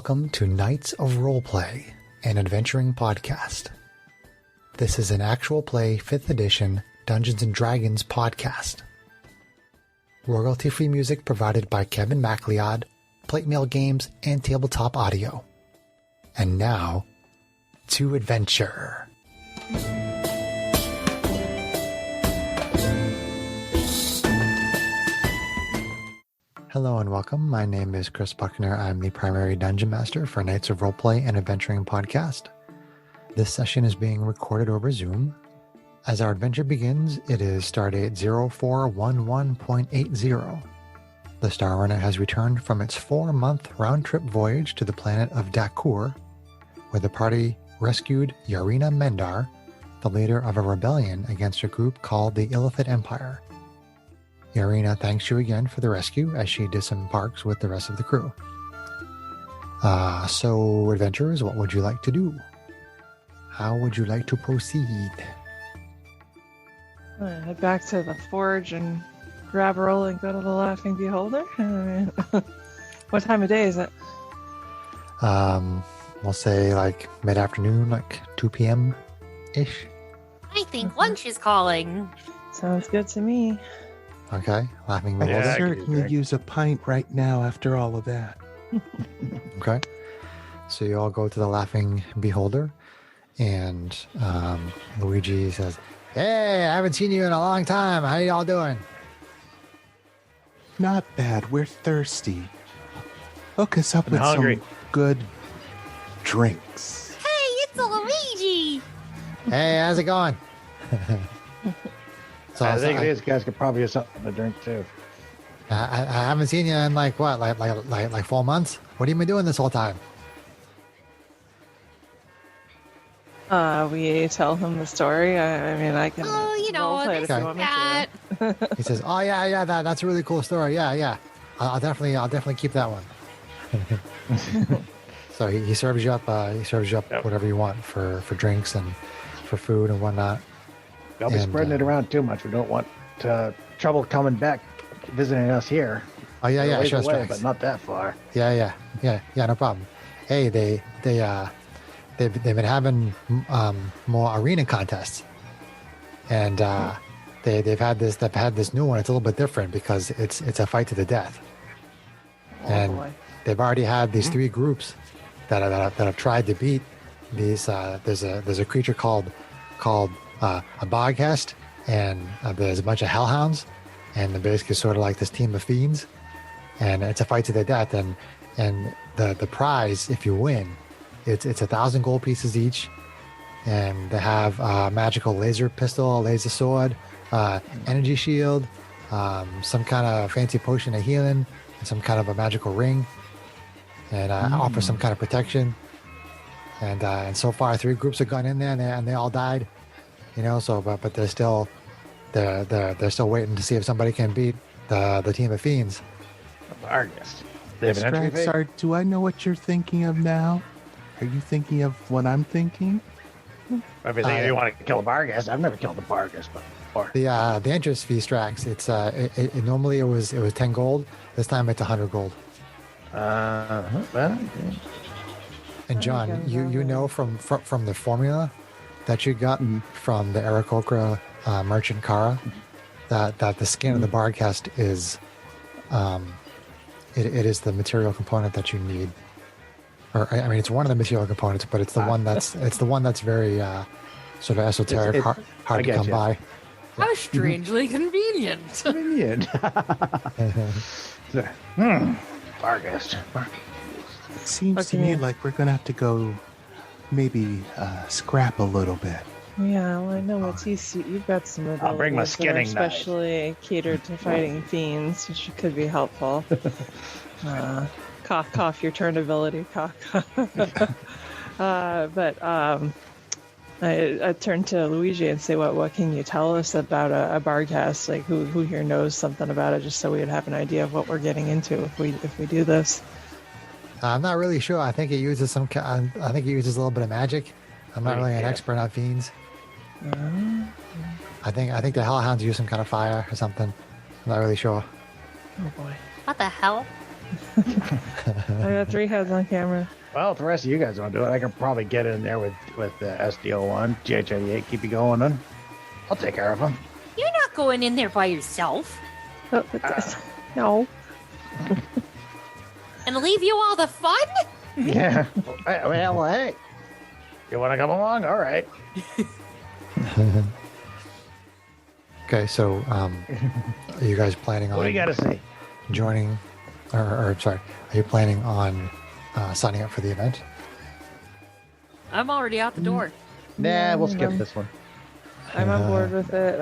Welcome to Knights of Roleplay, an adventuring podcast. This is an actual play 5th edition Dungeons & Dragons podcast. Royalty-free music provided by Kevin MacLeod, Plate Mail Games, and Tabletop Audio. And now, to adventure. Hello and welcome. My name is Chris Buckner. I'm the primary Dungeon Master for Knights of Roleplay and Adventuring podcast. This session is being recorded over Zoom. As our adventure begins, it is Stardate 0411.80. The Star Runner has returned from its 4-month round-trip voyage to the planet of Dakur, where the party rescued Yarina Mendar, the leader of a rebellion against a group called the Illithid Empire. Yarina thanks you again for the rescue as she disembarks with the rest of the crew. So, adventurers, what would you like to do? How would you like to proceed? Head back to the forge and grab a roll and go to the Laughing Beholder? What time of day is it? We'll say like mid-afternoon, like 2 p.m.-ish. I think lunch is calling. Sounds good to me. Okay, Laughing I Beholder. could certainly use a pint right now after all of that. Okay. So you all go to the Laughing Beholder, and Luigi says, "Hey, I haven't seen you in a long time. How y'all doing?" Not bad. We're thirsty. Hook us up with hungry. some good drinks. Hey, it's a Luigi! Hey, how's it going? So I think these guys could probably use something to drink too. I haven't seen you in like 4 months. What have you been doing this whole time? We tell him the story. I mean, I can. Oh, you know, roleplay it this if you Okay. want me that. He says, "Oh yeah, that's a really cool story. Yeah. I'll definitely keep that one." So he serves you up. Yep. Whatever you want for drinks and for food and whatnot. Don't be And, spreading it around too much. We don't want trouble coming back visiting us here. Oh yeah, We're a ways sure, away, strikes. but not that far. Yeah, no problem. Hey, they've been having more arena contests, and they've had this new one. It's a little bit different because it's a fight to the death, and boy. they've already had these 3 groups that have tried to beat these. There's a creature called a bogghest, and there's a bunch of hellhounds, and they're basically sort of like this team of fiends, and it's a fight to the death, and the prize if you win, it's 1,000 gold pieces each, and they have a magical laser pistol, laser sword, energy shield, some kind of fancy potion of healing, and some kind of a magical ring, and offer some kind of protection, and so far 3 groups have gone in there and they all died. You know, so but they're still waiting to see if somebody can beat the team of fiends. Argus. They have an entry fee? Straxar, do I know what you're thinking of now? Are you thinking of what I'm thinking? If you think you want to kill a Barghest, I've never killed a Barghest before. The entrance fee, Strax, it's it normally it was 10 gold. This time it's 100 gold. Well, And John, you know from the formula that you got from the Aarakocra merchant Kara that the skin of the Barghest is it is the material component that you need. Or I mean, it's one of the material components, but it's the one that's very sort of esoteric, hard I to get come you. by. How strangely convenient. convenient. Barghest. It seems to Okay. me like we're going to have to go maybe scrap a little bit. Yeah, well, I know what you've got some abilities I'll bring my that are skinning knife. especially catered to fighting fiends, which could be helpful. Cough, your turn ability, cough. I turn to Luigi and say, what can you tell us about a Barghest? Like, who here knows something about it, just so we'd have an idea of what we're getting into if we do this. I'm not really sure. I think it uses I think it uses a little bit of magic. I'm not really an Yeah. expert on fiends. I think the hellhounds use some kind of fire or something. I'm not really sure. Oh boy. What the hell? I got 3 heads on camera. Well, if the rest of you guys want to do it, I can probably get in there with the SDO1, GH88, keep you going, and I'll take care of them. You're not going in there by yourself. Oh, no. And leave you all the fun? Yeah. Well, hey, you want to come along? All right. Okay, so are you guys planning What do you got on to say? joining, or sorry, are you planning on signing up for the event? I'm already out the door. Nah, we'll skip this one. I'm on board with it.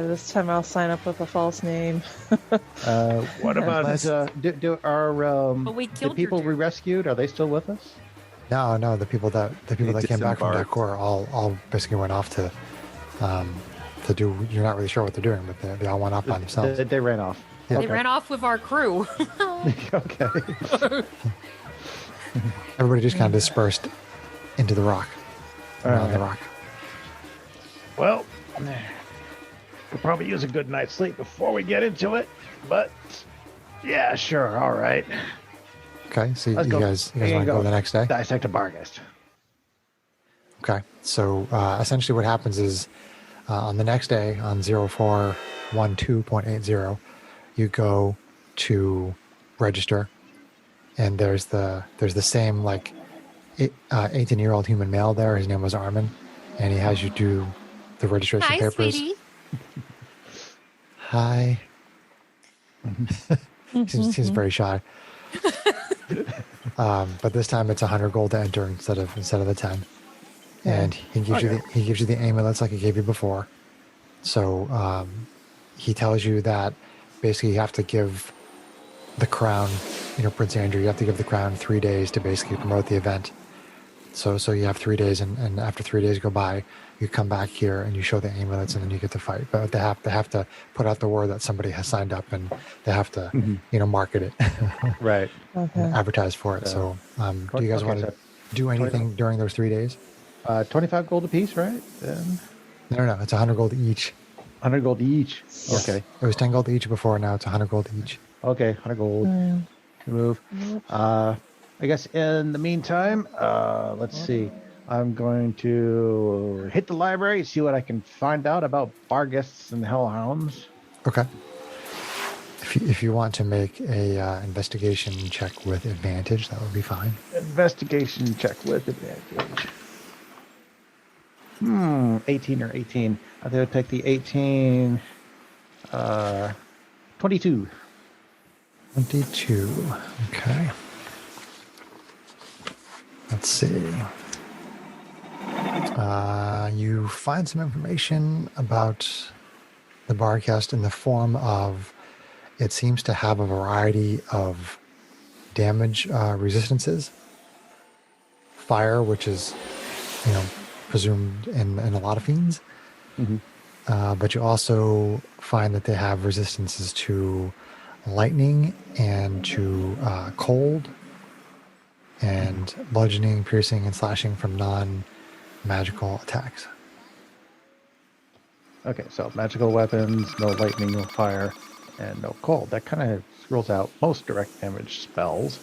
This time I'll sign up with a false name. What about But we the killed people your we dude. rescued? Are they still with us? No, the people that came back from disembarked. Dakor all basically went off to do. You're not really sure what they're doing, but they all went off by themselves. They ran off. Yeah. They ran off with our crew. Okay. Everybody just kind of dispersed into the rock, around the Alright. rock. Well, we'll probably use a good night's sleep before we get into it. But yeah, sure, all right. Okay, so you Let's go. guys Here you want to go the next day? Dissect a Barghest. Okay, so essentially what happens is on the next day, on 0412.80, you go to register, and there's the same 18-year-old human male there. His name was Armin, and he has you do the registration Hi, papers. sweetie. Hi. Seems very shy. But this time it's 100 gold to enter instead of the 10. And he gives you the amulets like he gave you before. So he tells you that basically you have to give the crown, Prince Andrew, you have to give the crown 3 days to basically promote the event. So you have 3 days, and after 3 days go by, you come back here and you show the amulets, and then you get to fight. But they have to put out the word that somebody has signed up, and they have to market it, Right. Okay. and advertise for it. So do you guys Okay, want to so do anything during those 3 days? 25 gold apiece, right? Then No, it's 100 gold each. 100 gold each. Yes. Okay. It was 10 gold each before. Now it's 100 gold each. Okay, 100 gold. Good move. I guess in the meantime, let's see. I'm going to hit the library, see what I can find out about Barghests and Hellhounds. Okay. If you want to make a investigation check with advantage, that would be fine. Investigation check with advantage. 18 or 18. I think I'd take the 18. 22. 22. Okay. Let's see. You find some information about the Barcast in the form of it seems to have a variety of damage resistances. Fire, which is, presumed in a lot of fiends. But you also find that they have resistances to lightning and to cold and bludgeoning, piercing, and slashing from non-magical attacks. Okay, so magical weapons, no lightning, no fire, and no cold. That kind of rules out most direct damage spells.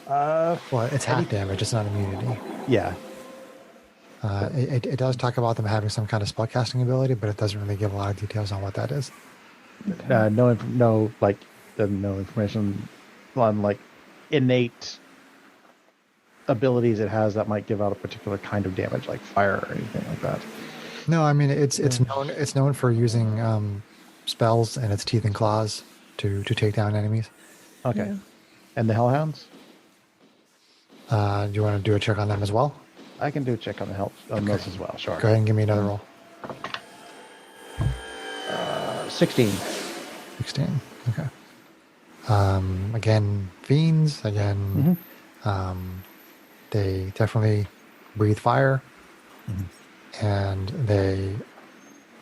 Well, it's half damage, it's not immunity. Yeah. It does talk about them having some kind of spellcasting ability, but it doesn't really give a lot of details on what that is. No information on like innate abilities it has that might give out a particular kind of damage, like fire or anything like that. No, I mean it's known for using spells and its teeth and claws to take down enemies. Okay. Yeah. And the Hellhounds? Do you want to do a check on them as well? I can do a check on the help on those as well. Sure. Go ahead and give me another roll. 16. 16. Okay. Again, fiends. Again, they definitely breathe fire, and they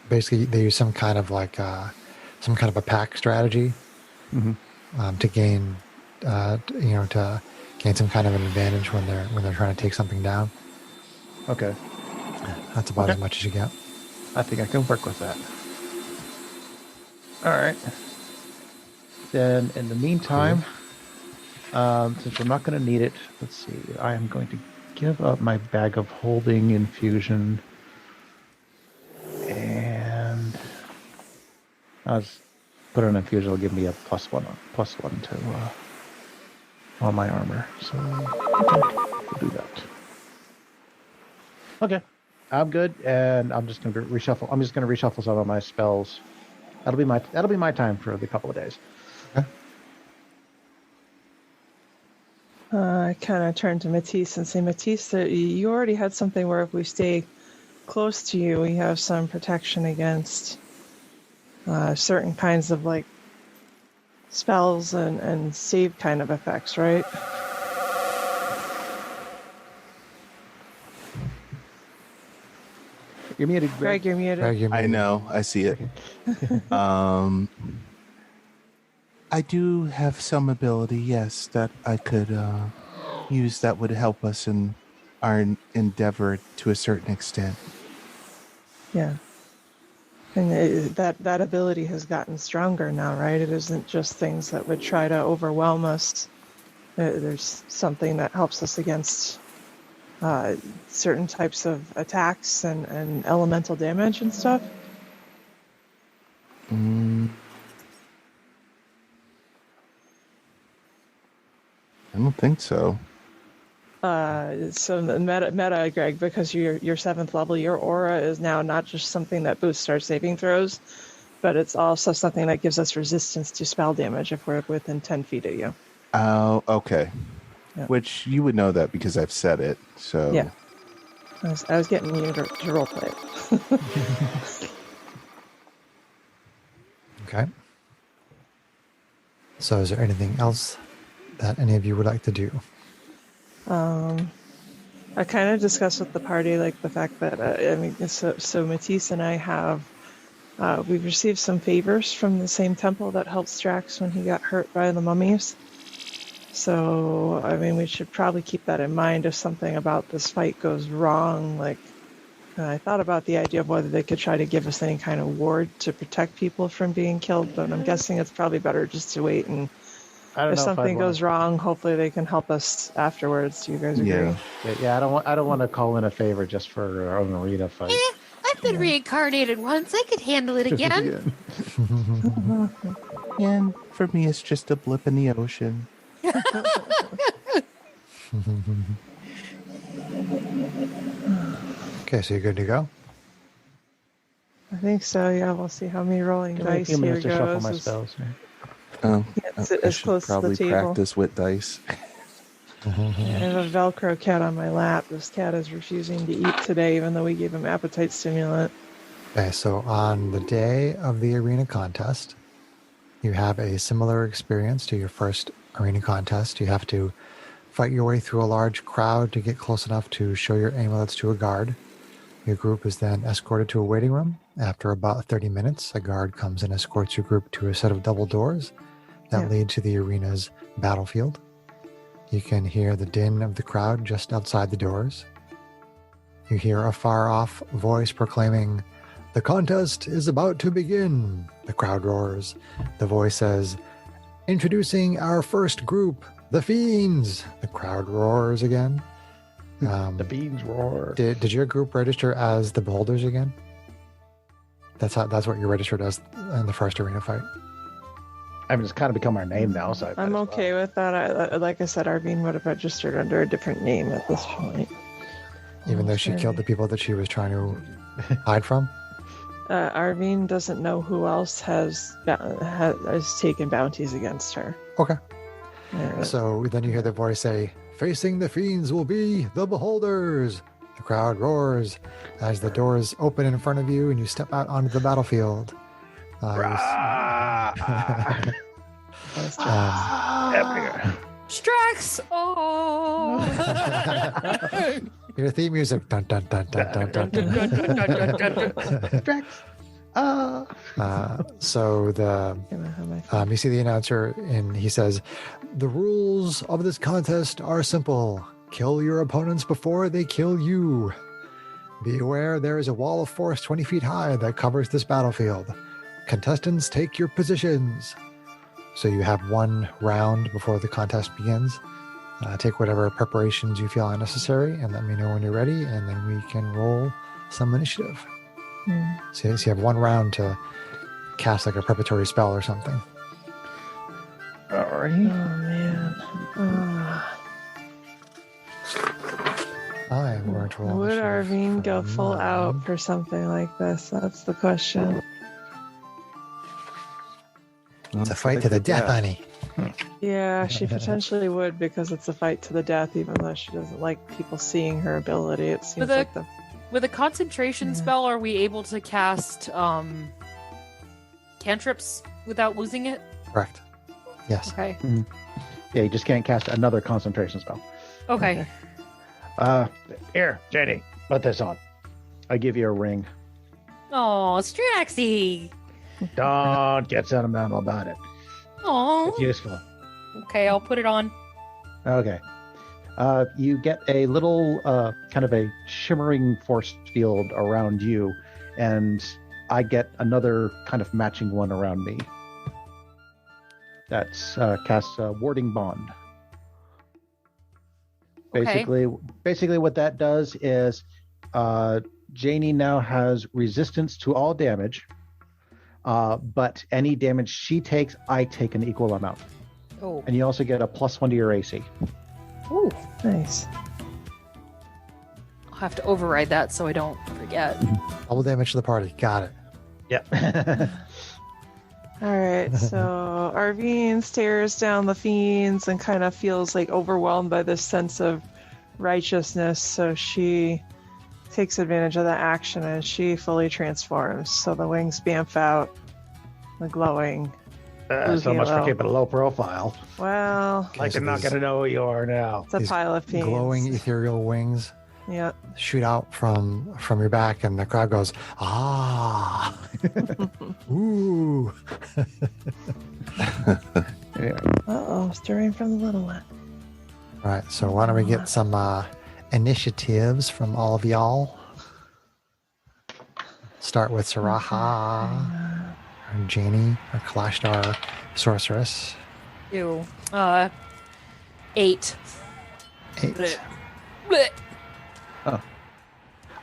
use some kind of a pack strategy to gain, to gain some kind of an advantage when they're trying to take something down. Okay. That's about as much as you get. I think I can work with that. All right. Then, in the meantime, Since we're not going to need it, let's see. I am going to give up my bag of holding infusion. And I'll just put an infusion. It'll give me a +1 to on my armor. So we'll do that. Okay, I'm good, and I'm just going to reshuffle. I'm just going to reshuffle some of my spells. That'll be my time for the couple of days. Okay. I kind of turn to Matisse and say, Matisse, you already had something where if we stay close to you, we have some protection against certain kinds of like spells and save kind of effects, right? You're muted, Greg, you're muted. Greg, you're I muted. know. I see it. I do have some ability, yes, that I could use that would help us in our endeavor to a certain extent. Yeah. And that ability has gotten stronger now, right? It isn't just things that would try to overwhelm us. There's something that helps us against certain types of attacks and elemental damage and stuff. I don't think so. So the meta, Greg, because you're 7th level, your aura is now not just something that boosts our saving throws, but it's also something that gives us resistance to spell damage if we're within 10 feet of you. Oh, okay. Yeah. Which you would know that because I've said it. So Yeah. I was getting you to roleplay it. Okay. So is there anything else that any of you would like to do? I kind of discussed with the party, like the fact that, so Matisse and I have, we've received some favors from the same temple that helped Strax when he got hurt by the mummies. So, we should probably keep that in mind if something about this fight goes wrong. Like, I thought about the idea of whether they could try to give us any kind of ward to protect people from being killed, but I'm guessing it's probably better just to wait and if something goes wrong, hopefully they can help us afterwards. Do you guys agree? Yeah. I don't want to call in a favor just for our own arena fight. I've been reincarnated once. I could handle it again. And for me, it's just a blip in the ocean. Okay, so you're good to go? I think so, yeah. We'll see how many rolling Give me a dice few here minutes to shuffle goes. my spells. Sit I as should close to the probably table. practice with dice. I have a Velcro cat on my lap. This cat is refusing to eat today, even though we gave him appetite stimulant. Okay, so on the day of the arena contest, you have a similar experience to your first arena contest. You have to fight your way through a large crowd to get close enough to show your amulets to a guard. Your group is then escorted to a waiting room. After about 30 minutes, a guard comes and escorts your group to a set of double doors that lead to the arena's battlefield. You can hear the din of the crowd just outside the doors. You hear a far-off voice proclaiming, "The contest is about to begin." The crowd roars. The voice says, "Introducing our first group, the Fiends." The crowd roars again. The beans roar. Did your group register as the Beholders again? That's what you registered as in the first arena fight. It's kind of become our name now, so I'm okay with that. Like I said, Arvine would have registered under a different name at this point. Even though she killed the people that she was trying to hide from? Arvine doesn't know who else has taken bounties against her. Okay. Yeah. So then you hear the voice say, "Facing the Fiends will be the Beholders." The crowd roars as the doors open in front of you and you step out onto the battlefield. Strax! Oh! Your theme music. Dun, dun, dun, dun, dun, dun, dun. So you see the announcer and he says, "The rules of this contest are simple. Kill your opponents before they kill you. Be aware there is a wall of force 20 feet high that covers this battlefield. Contestants, take your positions." So you have 1 round before the contest begins. Take whatever preparations you feel are necessary and let me know when you're ready, and then we can roll some initiative. So you have 1 round to cast like a preparatory spell or something. All right. Oh man. I'm going to roll Would initiative Arvine for go full mine. out for something like this? That's the question. It's a fight to the death, honey. Yeah, she potentially would, because it's a fight to the death, even though she doesn't like people seeing her ability. It seems like the With a concentration spell, are we able to cast cantrips without losing it? Correct. Yes. Okay. Yeah, you just can't cast another concentration spell. Okay. Here, JD, put this on. I give you a ring. Oh, Straxy. Don't get sentimental about it. Oh. It's useful. Okay, I'll put it on. Okay. You get a little kind of a shimmering force field around you, and I get another kind of matching one around me. That's casts a warding bond. Okay. Basically what that does is Janie now has resistance to all damage, but any damage she takes, I take an equal amount. Oh. And you also get a +1 to your AC. Ooh. nice. I'll have to override that so I don't forget. Double damage to the party. Got it. Yep. All right, so Arvine stares down the fiends and kind of feels like overwhelmed by this sense of righteousness. So she takes advantage of that action and she fully transforms. So the wings bamf out, the glowing. So much for halo. keeping a low profile. Well, Like so they're not there's going to know who you are now. it's a these pile of fiends. glowing ethereal wings Yep. shoot out from your back, and the crowd goes, ah. Ooh. Yeah. Uh-oh, stirring from the little one. All right, so why don't we get some initiatives from all of y'all? Start with Saraha, or Janie, or Kalashtar, Sorceress. Ew. 8. 8. Blech. Blech.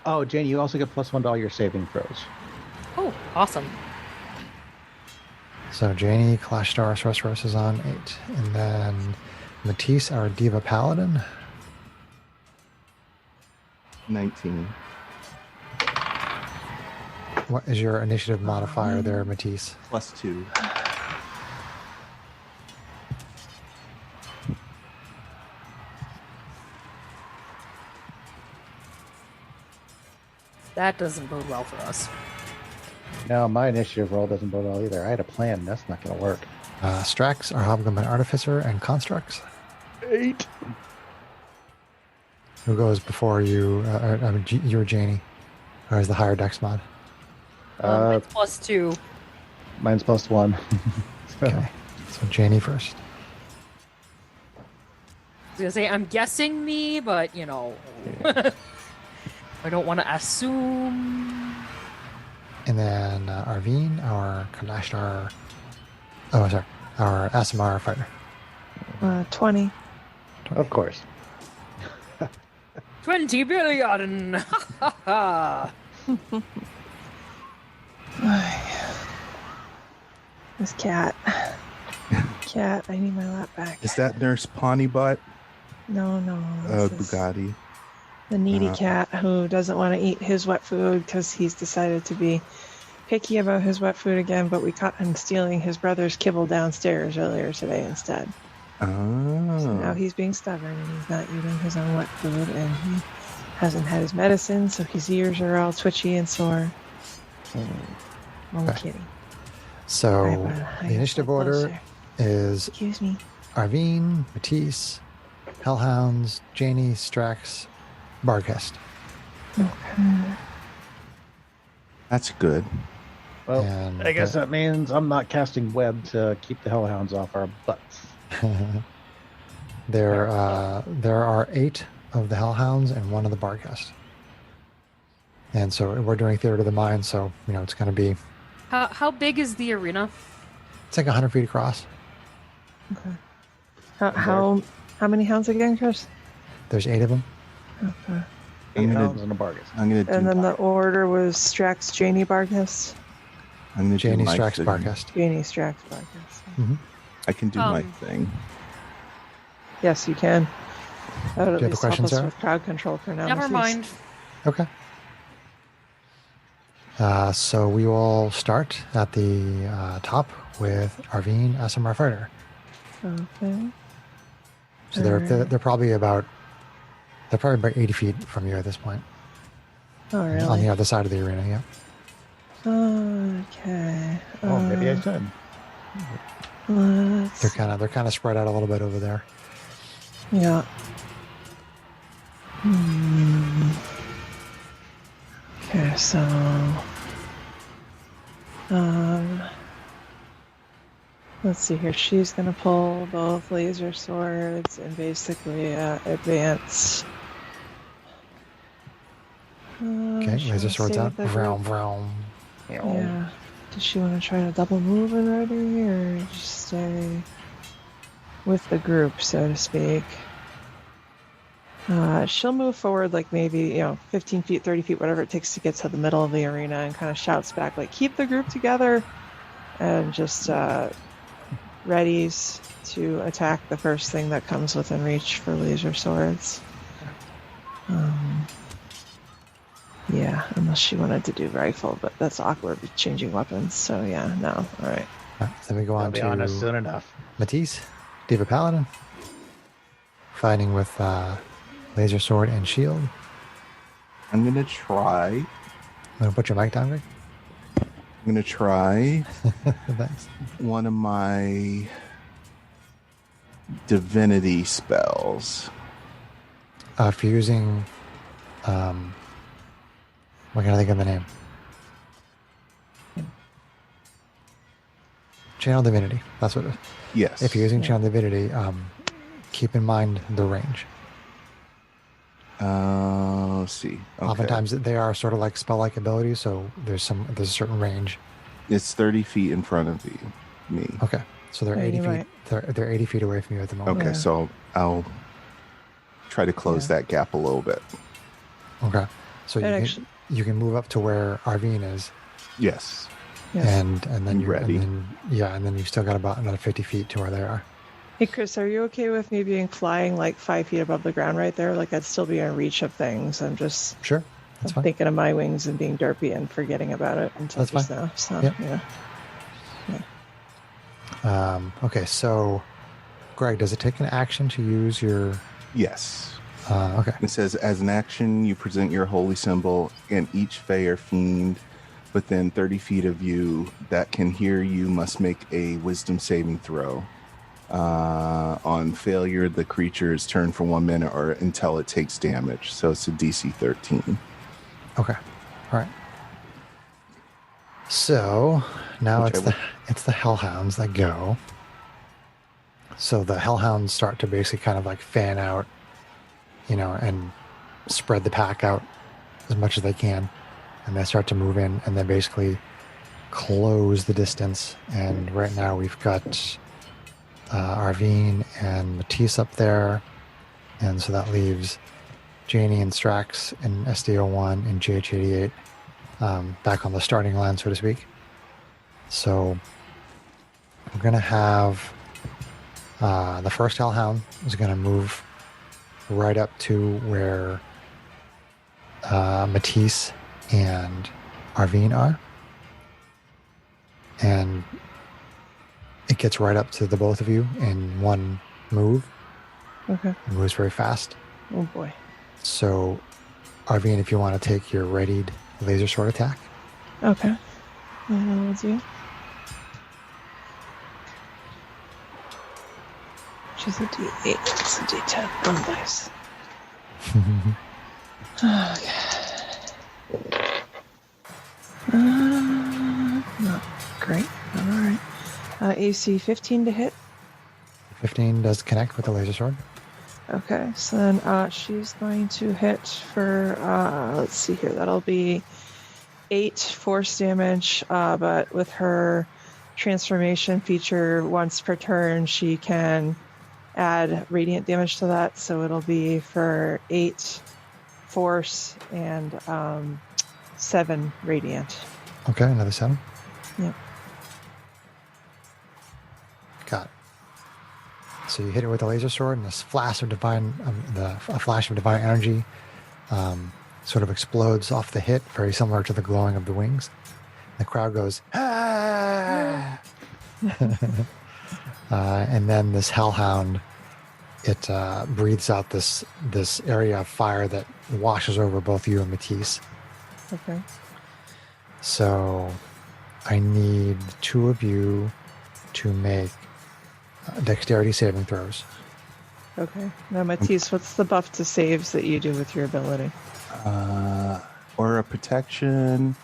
Oh, Janie, you also get +1 to all your saving throws. Oh, awesome. So Janie, Kalashtar, Sorceress is on 8. And then Matisse, our Diva Paladin. 19. What is your initiative modifier there, Matisse? +2. That doesn't bode well for us. No, my initiative roll doesn't bode well either. I had a plan. That's not going to work. Strax, our Hobgoblin Artificer, and Constructs. 8. Who goes before you? You're Janie. Or is the higher dex mod? It's +2. Mine's +1. Okay. So Janie first. I was gonna say, I'm guessing me, but, you know. I don't want to assume. And then Arvine, our Kalashtar. Oh, sorry. Our Asimar fighter. 20. Of course. 20 billion! Ha ha This cat. Cat, I need my lap back. Is that Nurse Pawnee-Butt? No. this is Bugatti. The needy cat who doesn't want to eat his wet food because he's decided to be picky about his wet food again, but we caught him stealing his brother's kibble downstairs earlier today instead. Oh. So now he's being stubborn and he's not eating his own wet food, and he hasn't had his medicine, so his ears are all twitchy and sore. Little Okay. kitty. So Right, I the initiative got order closer. is Excuse me. Arvine, Matisse, Hellhounds, Janie, Strax, Barghest. That's good. Well, And I guess that means I'm not casting web to keep the hellhounds off our butts. there are 8 of the Hellhounds and 1 of the Barghest. And so we're doing Theater of the Mind, so it's going to be, How big is the arena? it's like 100 feet across. Okay. How many hounds again, Chris? There's 8 of them. Okay. 8 gonna- hounds and a Bargus. I'm gonna do. And then the order was Strax, Janie, Barghest. I'm gonna Janie do my Strax thing. Barcast. Janie, Strax, Barghest. I can do my thing. Yes, you can. That would at Do you have a least question, help us Sarah? with crowd control for now. Never Matisse. mind. Okay. So we will start at the top with Arvine SMR Fighter. Okay. So they're probably about 80 feet from you at this point. Oh, On the really? other side of the arena, yeah. Okay. Oh, maybe I should. Let's... They're kind of spread out a little bit over there. Yeah. Okay, so let's see here. She's gonna pull both laser swords and basically advance. Okay, she laser wanna swords stay out. with the Vroom, group? vroom. Yeah. Does she want to try to double move already, or just stay with the group, so to speak? She'll move forward like maybe, 15 feet, 30 feet, whatever it takes to get to the middle of the arena, and kind of shouts back, like, keep the group together, and just readies to attack the first thing that comes within reach for laser swords. Yeah, unless she wanted to do rifle, but that's awkward with changing weapons, so yeah, no. All right. All right, then we go I'll on be honest to soon enough. Matisse, Diva Paladin, fighting with laser sword and shield. I'm gonna try. I'm gonna put your mic down, Greg. I'm gonna try Thanks. one of my divinity spells. If you're using, what can I think of the name? Channel Divinity. That's what it is. Yes. If you're using Channel Divinity, keep in mind the range. Let's see. Okay. Oftentimes they are sort of like spell-like abilities, so there's a certain range. It's 30 feet in front of me. Okay, so they're Yeah, 80 you're feet. right. They're 80 feet away from you at the moment. Okay, Yeah. so I'll try to close that gap a little bit. Okay, so And you actually- you can move up to where Arvine is, Yes. Yes. and then You ready? and then you still got about another 50 feet to where they are. Hey, Chris, are you okay with me being flying like 5 feet above the ground right there? Like, I'd still be in reach of things. I'm just Sure, that's fine. thinking of my wings and being derpy and forgetting about it until That's just fine. now. So, Yep. yeah. Okay, so Greg, does it take an action to use your? Yes. Okay. It says, as an action, you present your holy symbol, and each Fey or fiend within 30 feet of you that can hear you must make a wisdom saving throw. On failure, the creature is turned for 1 minute or until it takes damage. So it's a DC 13. Okay. All right. So now Which it's the hellhounds that go. So the hellhounds start to basically kind of like fan out, and spread the pack out as much as they can, and they start to move in, and then basically close the distance. And right now we've got Arvine and Matisse up there, and so that leaves Janie and Strax and SDO1 and GH88 back on the starting line, so to speak. So we're going to have the first Hellhound is going to move right up to where Matisse and Arvine are. And it gets right up to the both of you in one move. Okay. It moves very fast. Oh, boy. So, Arvine, if you want to take your readied laser sword attack. Okay. And we'll do. Which is a D8. It's a D10. One dice. Okay. Not great, but all right. AC 15 to hit. 15 does connect with the laser sword. Okay, so then she's going to hit for, let's see here, that'll be 8 force damage, but with her transformation feature once per turn, she can add radiant damage to that. So it'll be for 8 force and 7 radiant. Okay, another 7. Yep. Got it. So you hit it with a laser sword, and this flash of divine, a flash of divine energy, sort of explodes off the hit, very similar to the glowing of the wings. The crowd goes, ah! And then this hellhound, it breathes out this area of fire that washes over both you and Matisse. Okay. So I need 2 of you to make dexterity saving throws. Okay. Now, Matisse, what's the buff to saves that you do with your ability? Or a protection.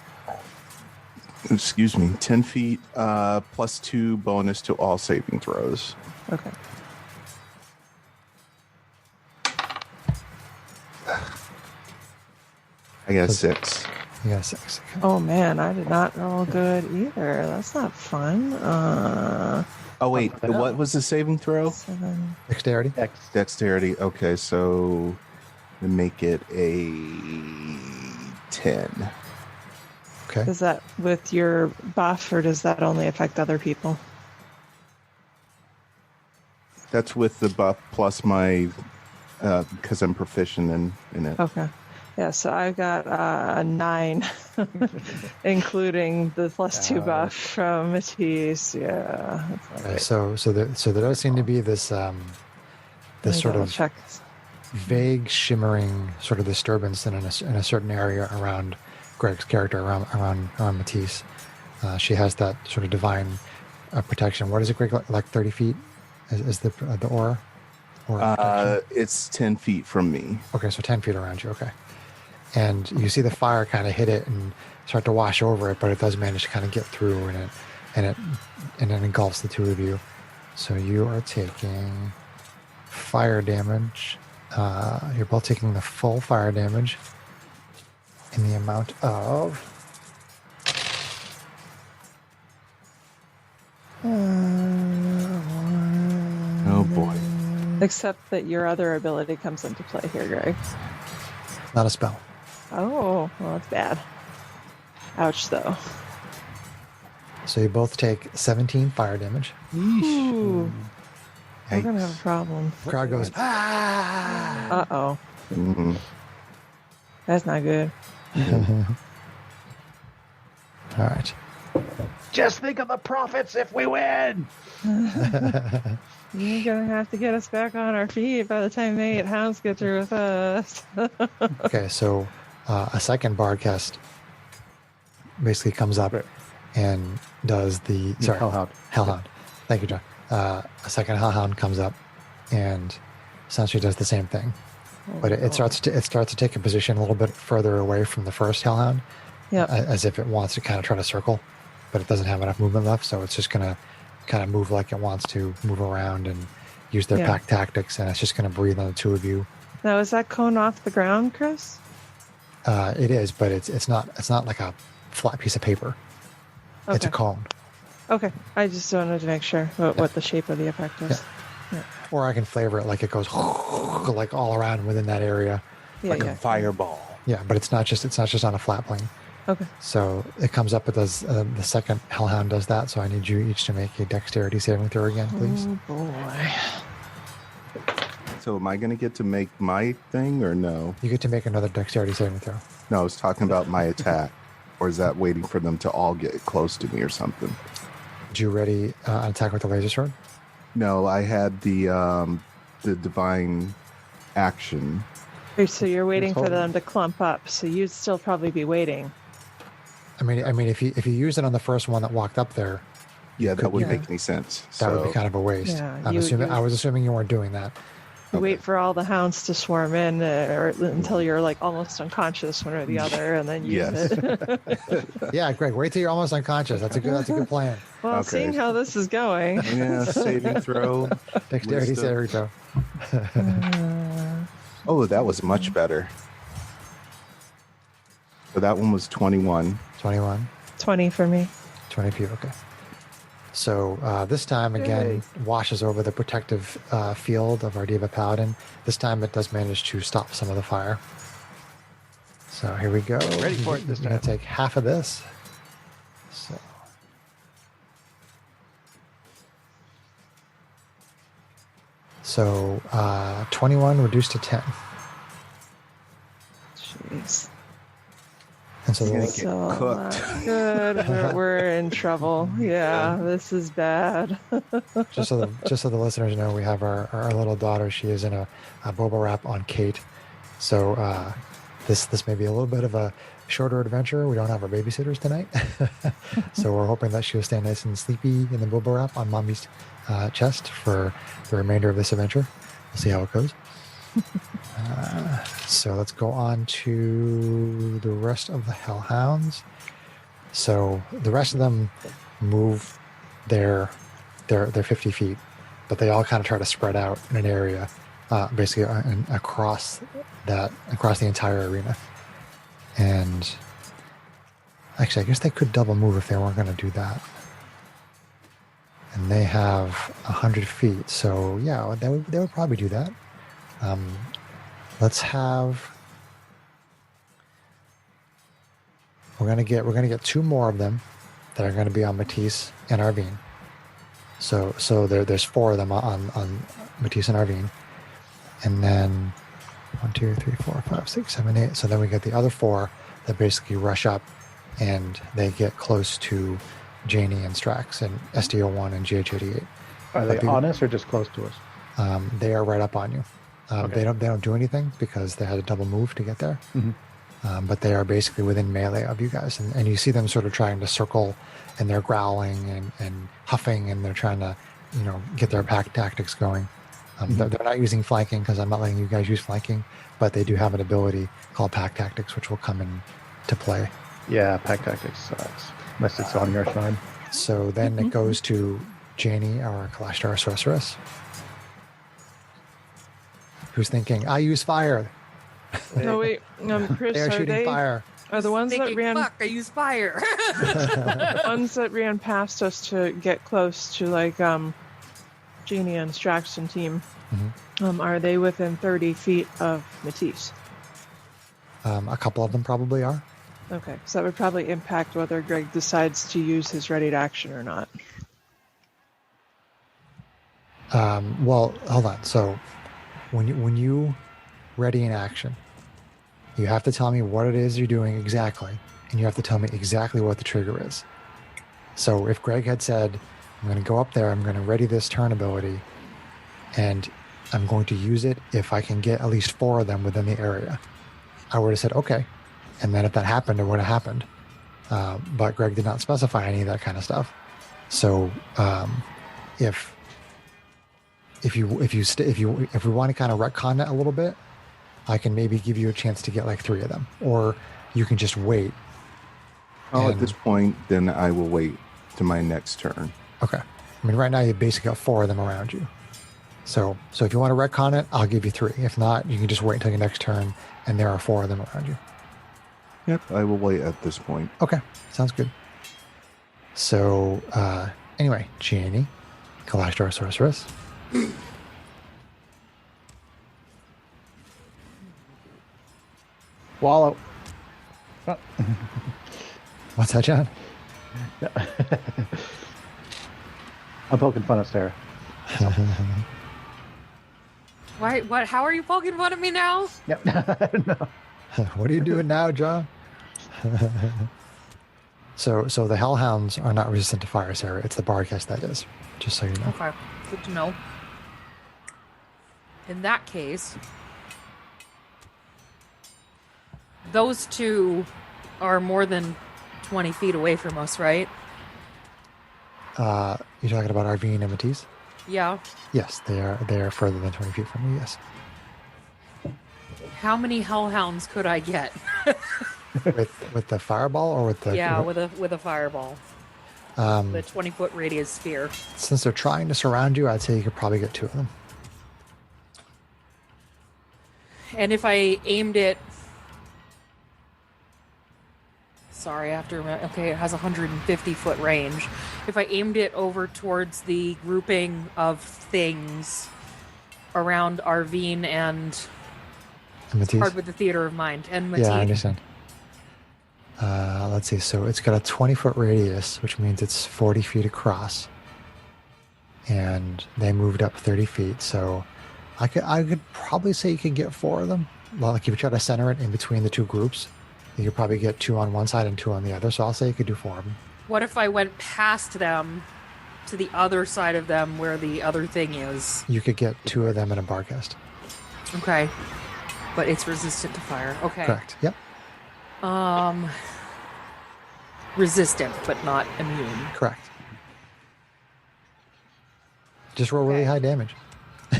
Excuse me, 10 feet, plus 2 bonus to all saving throws. Okay. I got 6. You got a 6. Okay. Oh man, I did not roll good either. That's not fun. Oh, wait, what was the saving throw? 7. Dexterity? Dexterity. Okay, so we make it a 10. Okay. Is that with your buff, or does that only affect other people? That's with the buff plus my, because I'm proficient in it. Okay. Yeah, so I've got a 9, including the plus 2 buff from Matisse. Yeah. That's not great. So there does seem to be this Let me sort double of check. vague shimmering sort of disturbance in a certain area around Greg's character, around Matisse. She has that sort of divine protection. What is it, Greg? Like 30 feet is the aura? Protection? It's 10 feet from me. Okay, so 10 feet around you. Okay. And you see the fire kind of hit it and start to wash over it, but it does manage to kind of get through, and it engulfs the 2 of you. So you are taking fire damage. You're both taking the full fire damage in the amount of Oh boy. Except that your other ability comes into play here, Greg. not a spell. Oh, well, that's bad. Ouch, though. So you both take 17 fire damage. Ooh, we're Yikes. gonna have a problem. The crowd goes, ah! Uh-oh. Mhm. That's not good. All right. Just think of the profits if we win. You're gonna have to get us back on our feet by the time the 8 hounds get through with us. Okay, so a second bardcast basically comes up and does the Hellhound. Thank you, John. A second Hellhound comes up and essentially does the same thing, but it starts to take a position a little bit further away from the first Hellhound, as if it wants to kind of try to circle, but it doesn't have enough movement left, so it's just gonna kind of move like it wants to move around and use their pack tactics, and it's just gonna breathe on the 2 of you. Now, is that cone off the ground, Chris? It is, but it's not like a flat piece of paper. Okay. It's a cone. Okay. I just wanted to make sure what the shape of the effect is. Yeah. Or I can flavor it like it goes like all around within that area. Yeah, Like a fireball. Yeah, but it's not just on a flat plane. Okay. So it comes up. It does the second Hellhound does that. So I need you each to make a dexterity saving throw again, please. Oh boy. So am I going to get to make my thing or no? You get to make another dexterity saving throw. No, I was talking about my attack. Or is that waiting for them to all get close to me or something? Did you ready an attack with the laser sword? No, I had the divine action. Okay, so you're waiting for holding. them to clump up, so you'd still probably be waiting. I mean, if you use it on the first one that walked up there, Yeah, that wouldn't Yeah. make any sense. that would be kind of a waste. Yeah, I was assuming you weren't doing that. You Okay. wait for all the hounds to swarm in, or until you're like almost unconscious, one or the other, and then use Yes. it. Yeah, Greg, wait till you're almost unconscious. That's a good plan. Well, Okay. seeing how this is going, Yeah, saving throw. Dexterity Wisdom. saving throw. Oh, that was much better. So that one was 21. 21. 20 for me. 20 for you, okay. So this time, again, washes over the protective field of our Diva Paladin. This time it does manage to stop some of the fire. So here we go. Ready for it this We're going to time. take half of this. So 21 reduced to 10. Jeez. And so You're gonna the, get So cooked. not good. We're in trouble. Yeah, this is bad. just so the listeners know, we have our little daughter. She is in a boba wrap on Kate. So this may be a little bit of a shorter adventure. We don't have our babysitters tonight. So we're hoping that she'll stay nice and sleepy in the boba wrap on mommy's chest for the remainder of this adventure. We'll see how it goes. So let's go on to the rest of the Hellhounds. So the rest of them move their 50 feet, but they all kind of try to spread out in an area, basically across the entire arena. And actually, I guess they could double move if they weren't going to do that. And they have 100 feet, so yeah, they would probably do that. Let's have. We're gonna get two more of them that are gonna be on Matisse and Arvine. So there's four of them on Matisse and Arvine, and then 1, 2, 3, 4, 5, 6, 7, 8. So then we get the other four that basically rush up, and they get close to Janie and Strax and SDO1 and GH88. Are they on us or just close to us? They are right up on you. Okay. They don't do anything because they had a double move to get there. Mm-hmm. But they are basically within melee of you guys, and you see them sort of trying to circle, and they're growling and huffing, and they're trying to, get their pack tactics going. They're not using flanking because I'm not letting you guys use flanking, but they do have an ability called pack tactics, which will come into play. Yeah, pack tactics sucks. Unless it's on your side. So then it goes to Janie, our Kalashtar sorceress, who's thinking, "I use fire." No, wait, Chris, They are shooting fire. are the ones that Thinking, ran fuck, I use fire. the ones that ran past us to get close to Jeannie and Straxton team? Are they within 30 feet of Matisse? A couple of them probably are. Okay, so that would probably impact whether Greg decides to use his ready to action or not. Well, hold on. So when you ready in action, you have to tell me what it is you're doing exactly, and you have to tell me exactly what the trigger is. So if Greg had said, "I'm going to go up there, I'm going to ready this turn ability, and I'm going to use it if I can get at least 4 of them within the area," I would have said, okay. And then if that happened, it would have happened. But Greg did not specify any of that kind of stuff. So if we want to kind of retcon that a little bit, I can maybe give you a chance to get like 3 of them, or you can just wait. At this point, then I will wait to my next turn. Okay. I mean, right now you basically got 4 of them around you. So if you want to retcon it, I'll give you 3. If not, you can just wait until your next turn, and there are 4 of them around you. Yep, I will wait at this point. Okay, sounds good. So anyway, Janie, Kalashtar sorceress. Wallow. What's that, John? I'm poking fun at Sarah. Why? What? How are you poking fun at me now? Yep. No. What are you doing now, John? So the Hellhounds are not resistant to fire, Sarah. It's the Barcast that is, just so you know. Okay, good to know. In that case, those two are more than 20 feet away from us, right? You're talking about Arvine and Matisse? Yeah. Yes, they are further than 20 feet from you, yes. How many hellhounds could I get? with the fireball or with the... Yeah, with a fireball. The 20-foot radius sphere. Since they're trying to surround you, I'd say you could probably get 2 of them. And if I aimed it Sorry, I have to remember. Okay, it has 150-foot range. If I aimed it over towards the grouping of things around Arvine and it's hard with the theater of mind and Matisse. Yeah, I understand. Let's see. So it's got a 20-foot radius, which means it's 40 feet across, and they moved up 30 feet. So I could probably say you can get 4 of them. Like if you try to center it in between the two groups, you could probably get 2 on one side and 2 on the other. So I'll say you could do 4 of them. What if I went past them to the other side of them where the other thing is? You could get 2 of them in a barcast. Okay. But it's resistant to fire. Okay. Correct. Yep. Resistant, but not immune. Correct. Just roll really high damage.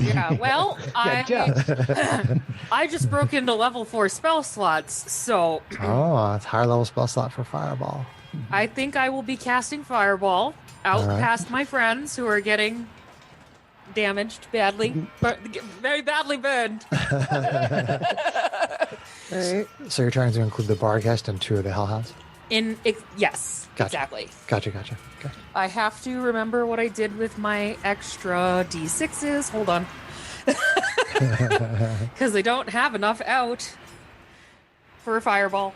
Yeah, well, Yeah, I just broke into level 4 spell slots, so Oh, it's higher level spell slot for Fireball. I think I will be casting Fireball out All right. past my friends who are getting damaged badly, but very badly burned. Right. So you're trying to include the Barghest and 2 of the Hellhounds? Yes, Gotcha. exactly. Gotcha. Okay. I have to remember what I did with my extra D6s. Hold on. Because I don't have enough out for a Fireball.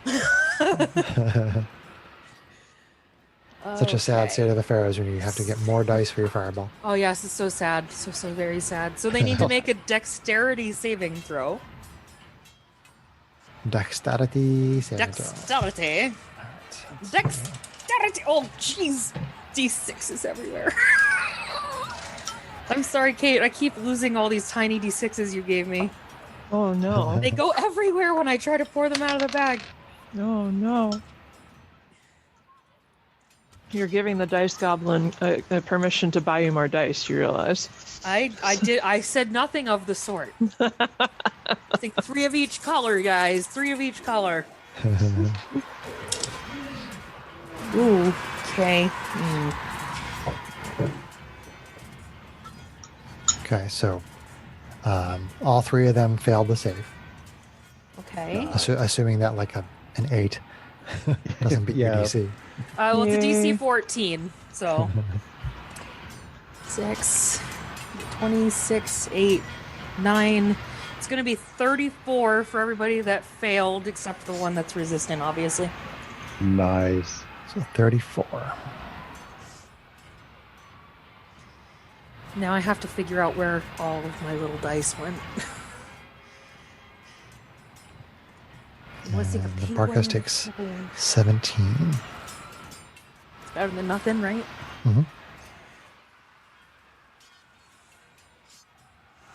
Such a sad Okay. state of affairs when you have to get more dice for your Fireball. Oh, yes, it's so sad. So very sad. So they need to make a dexterity saving throw. Dexterity saving throw. Dexterity. Dexterity. Oh, jeez. D6s everywhere. I'm sorry, Kate. I keep losing all these tiny D6s you gave me. Oh no. They go everywhere when I try to pour them out of the bag. Oh no. You're giving the dice goblin permission to buy you more dice, you realize? I said nothing of the sort. I think 3 of each color, guys. 3 of each color. Ooh, okay. Okay, so all 3 of them failed the save. Okay. Assuming that like an 8 doesn't beat your Yeah. DC. Well, it's a Yay. DC 14, so 6, 26, 8, 9. It's going to be 34 for everybody that failed, except the one that's resistant, obviously. Nice. So 34. Now I have to figure out where all of my little dice went. Let's take a And the pink Barkas one, takes purple one. 17. Better than nothing, right?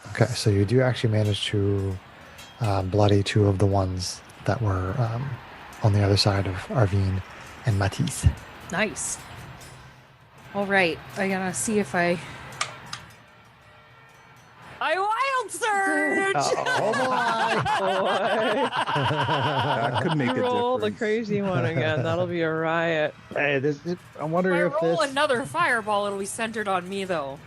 Okay, so you do actually manage to bloody 2 of the ones that were on the other side of Arvine and Matisse. Nice. All right, I gotta see if I wild surge. Oh That could make a Roll the difference. crazy one again. That'll be a riot. boy! Hey, I wonder If I if roll this. another fireball, it'll be centered on me, though.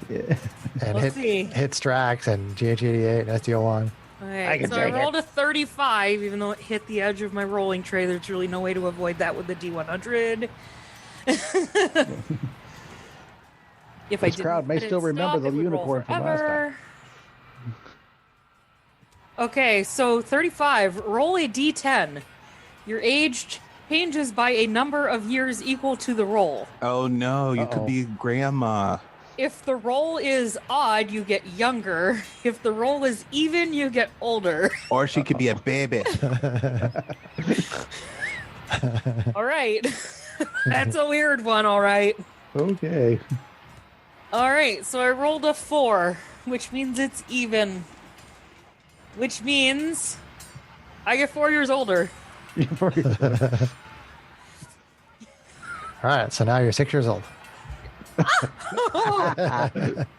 Yeah. And Let's see. hit Strax and GH88 and SDO1. Okay, I can so I take it. rolled a 35, even though it hit the edge of my rolling tray. There's really no way to avoid that with the D100. If I This didn't crowd may let it still remember stop, the it would roll unicorn from last forever. Okay, so 35. Roll a D10. Your age changes by a number of years equal to the roll. Oh no, you Uh-oh. could be grandma. If the roll is odd, you get younger. If the roll is even, you get older. Or she could be a baby. All right. That's a weird one, all right. Okay. All right, so I rolled a 4, which means it's even. Which means I get 4 years older. All right, so now you're 6 years old.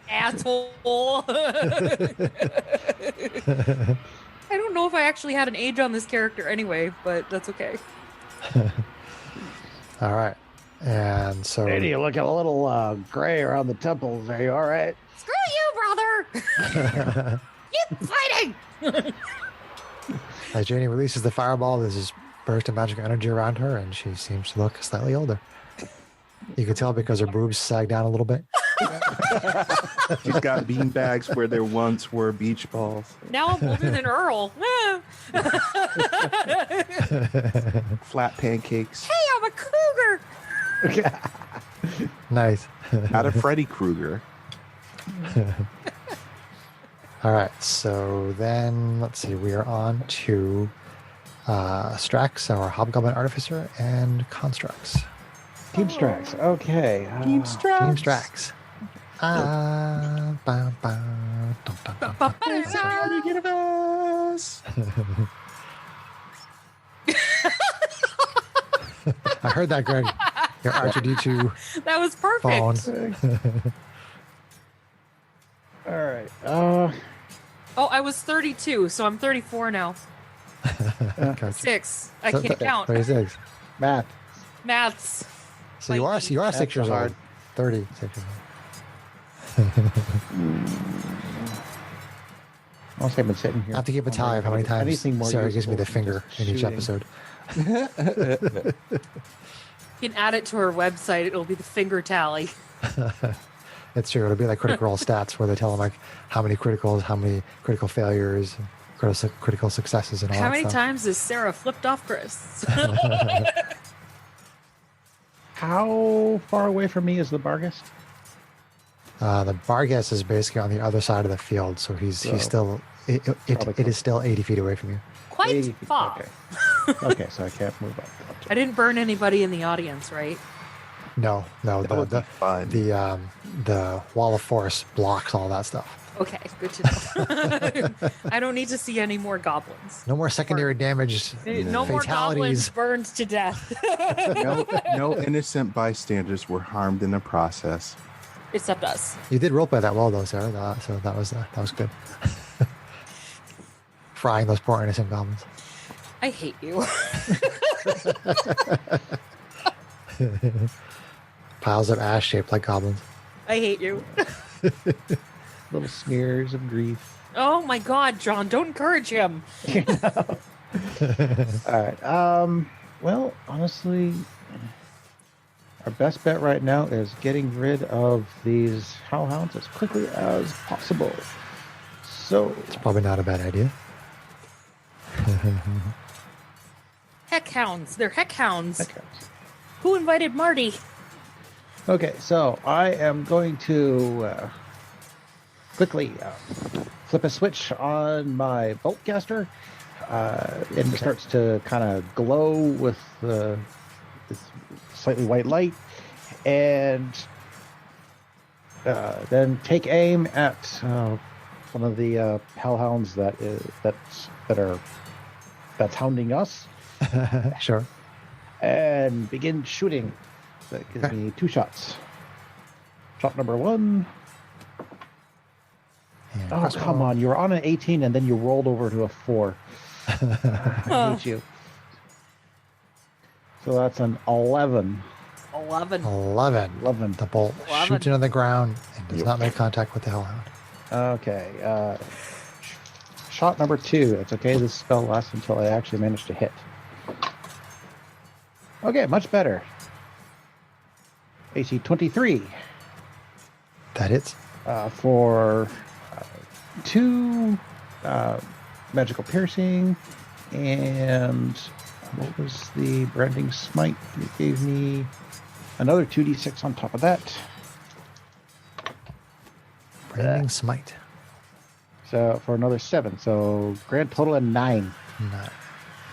Asshole. I don't know if I actually had an age on this character anyway, but that's okay. All right. And so Lady, you're looking a little gray around the temples. Are you all right? Screw you, brother! Keep fighting! as Janie releases the fireball, there's this burst of magical energy around her, and she seems to look slightly older. You can tell because her boobs sag down a little bit. She's got bean bags where there once were beach balls. Now I'm older than Earl. Flat pancakes. Hey, I'm a cougar. Nice. Out of Freddy Krueger. All right, so then let's see. We are on to Strax, our Hobgoblin Artificer, and Constructs. Team Strax. Okay. Team Strax. Bum, bum, dum, dum, dum, dum. I heard that, Greg. Your R2D2 That was perfect. phone. All right. Oh, I was 32, so I'm 34 now. Gotcha. 6. I can't count. 36. Math. Maths. So you are 6 years hard. old. 36 years old. Honestly, I've been sitting here. I have to keep a tally of how many times Anything more Sarah gives me the useful finger than in each shooting. episode. You can add it to her website. It'll be the finger tally. It's true. It'll be like Critical Role stats where they tell them like how many criticals, how many critical failures, critical successes, and all How that many stuff. times has Sarah flipped off Chris? How far away from me is the Barghest? The Barghest is basically on the other side of the field, so he's still it is still 80 feet away from you. Quite 80 feet. far. Okay. Okay, so I can't move up. I didn't burn anybody in the audience, right? No, That would be fun. the wall of force blocks all that stuff. Okay, good to know. I don't need to see any more goblins. No more secondary damage. No more goblins Fatalities. burned to death. No innocent bystanders were harmed in the process. Except us. You did roleplay that well, though, Sarah. So that was good. Frying those poor innocent goblins. I hate you. Piles of ash shaped like goblins. I hate you. Little smears of grief. Oh my god, John, don't encourage him. All right. Well, honestly, our best bet right now is getting rid of these hellhounds as quickly as possible. So, It's probably not a bad idea. Heck hounds. They're heck hounds. okay. Who invited Marty? Okay, so I am going to quickly flip a switch on my boltcaster. It starts to kind of glow with this slightly white light, and then take aim at one of the hellhounds that's hounding us, Sure. and begin shooting. That gives Okay. me 2 shots. Shot number 1. And Oh, crossbow. come on. You were on an 18 and then you rolled over to a 4. I hate you. So that's an 11. 11. 11. 11. The bolt 11. shoots into the ground and does not make contact with the hellhound. Okay. Shot number 2. It's okay. This spell lasts until I actually manage to hit. Okay, much better. AC 23 That hits. for 2 magical piercing, and what was the branding smite? It gave me another 2d6 on top of that. Branding smite. So for another 7. So grand total of 9. Not.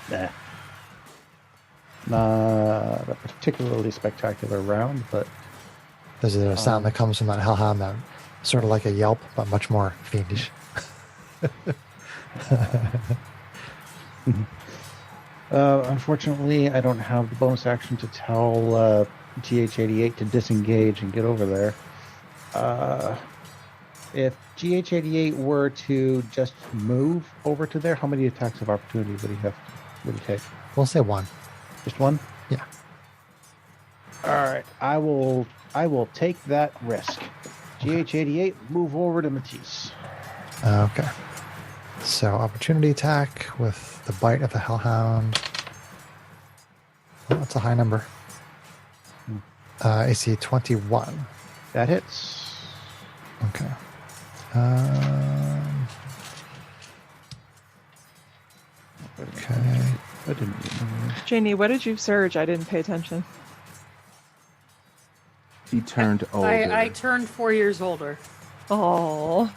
Nah. Not a particularly spectacular round, but There's a sound that comes from that hellhound that sort of like a yelp, but much more fiendish. unfortunately, I don't have the bonus action to tell GH88 to disengage and get over there. If GH88 were to just move over to there, how many attacks of opportunity would he take? We'll say 1. Just 1? Yeah. All right, I will take that risk. GH88, move over to Matisse. Okay. So opportunity attack with the bite of the hellhound. Well, that's a high number. AC 21. That hits. Okay. Okay. I didn't. Janie, what did you surge? I didn't pay attention. He turned older. I turned 4 years older. Oh.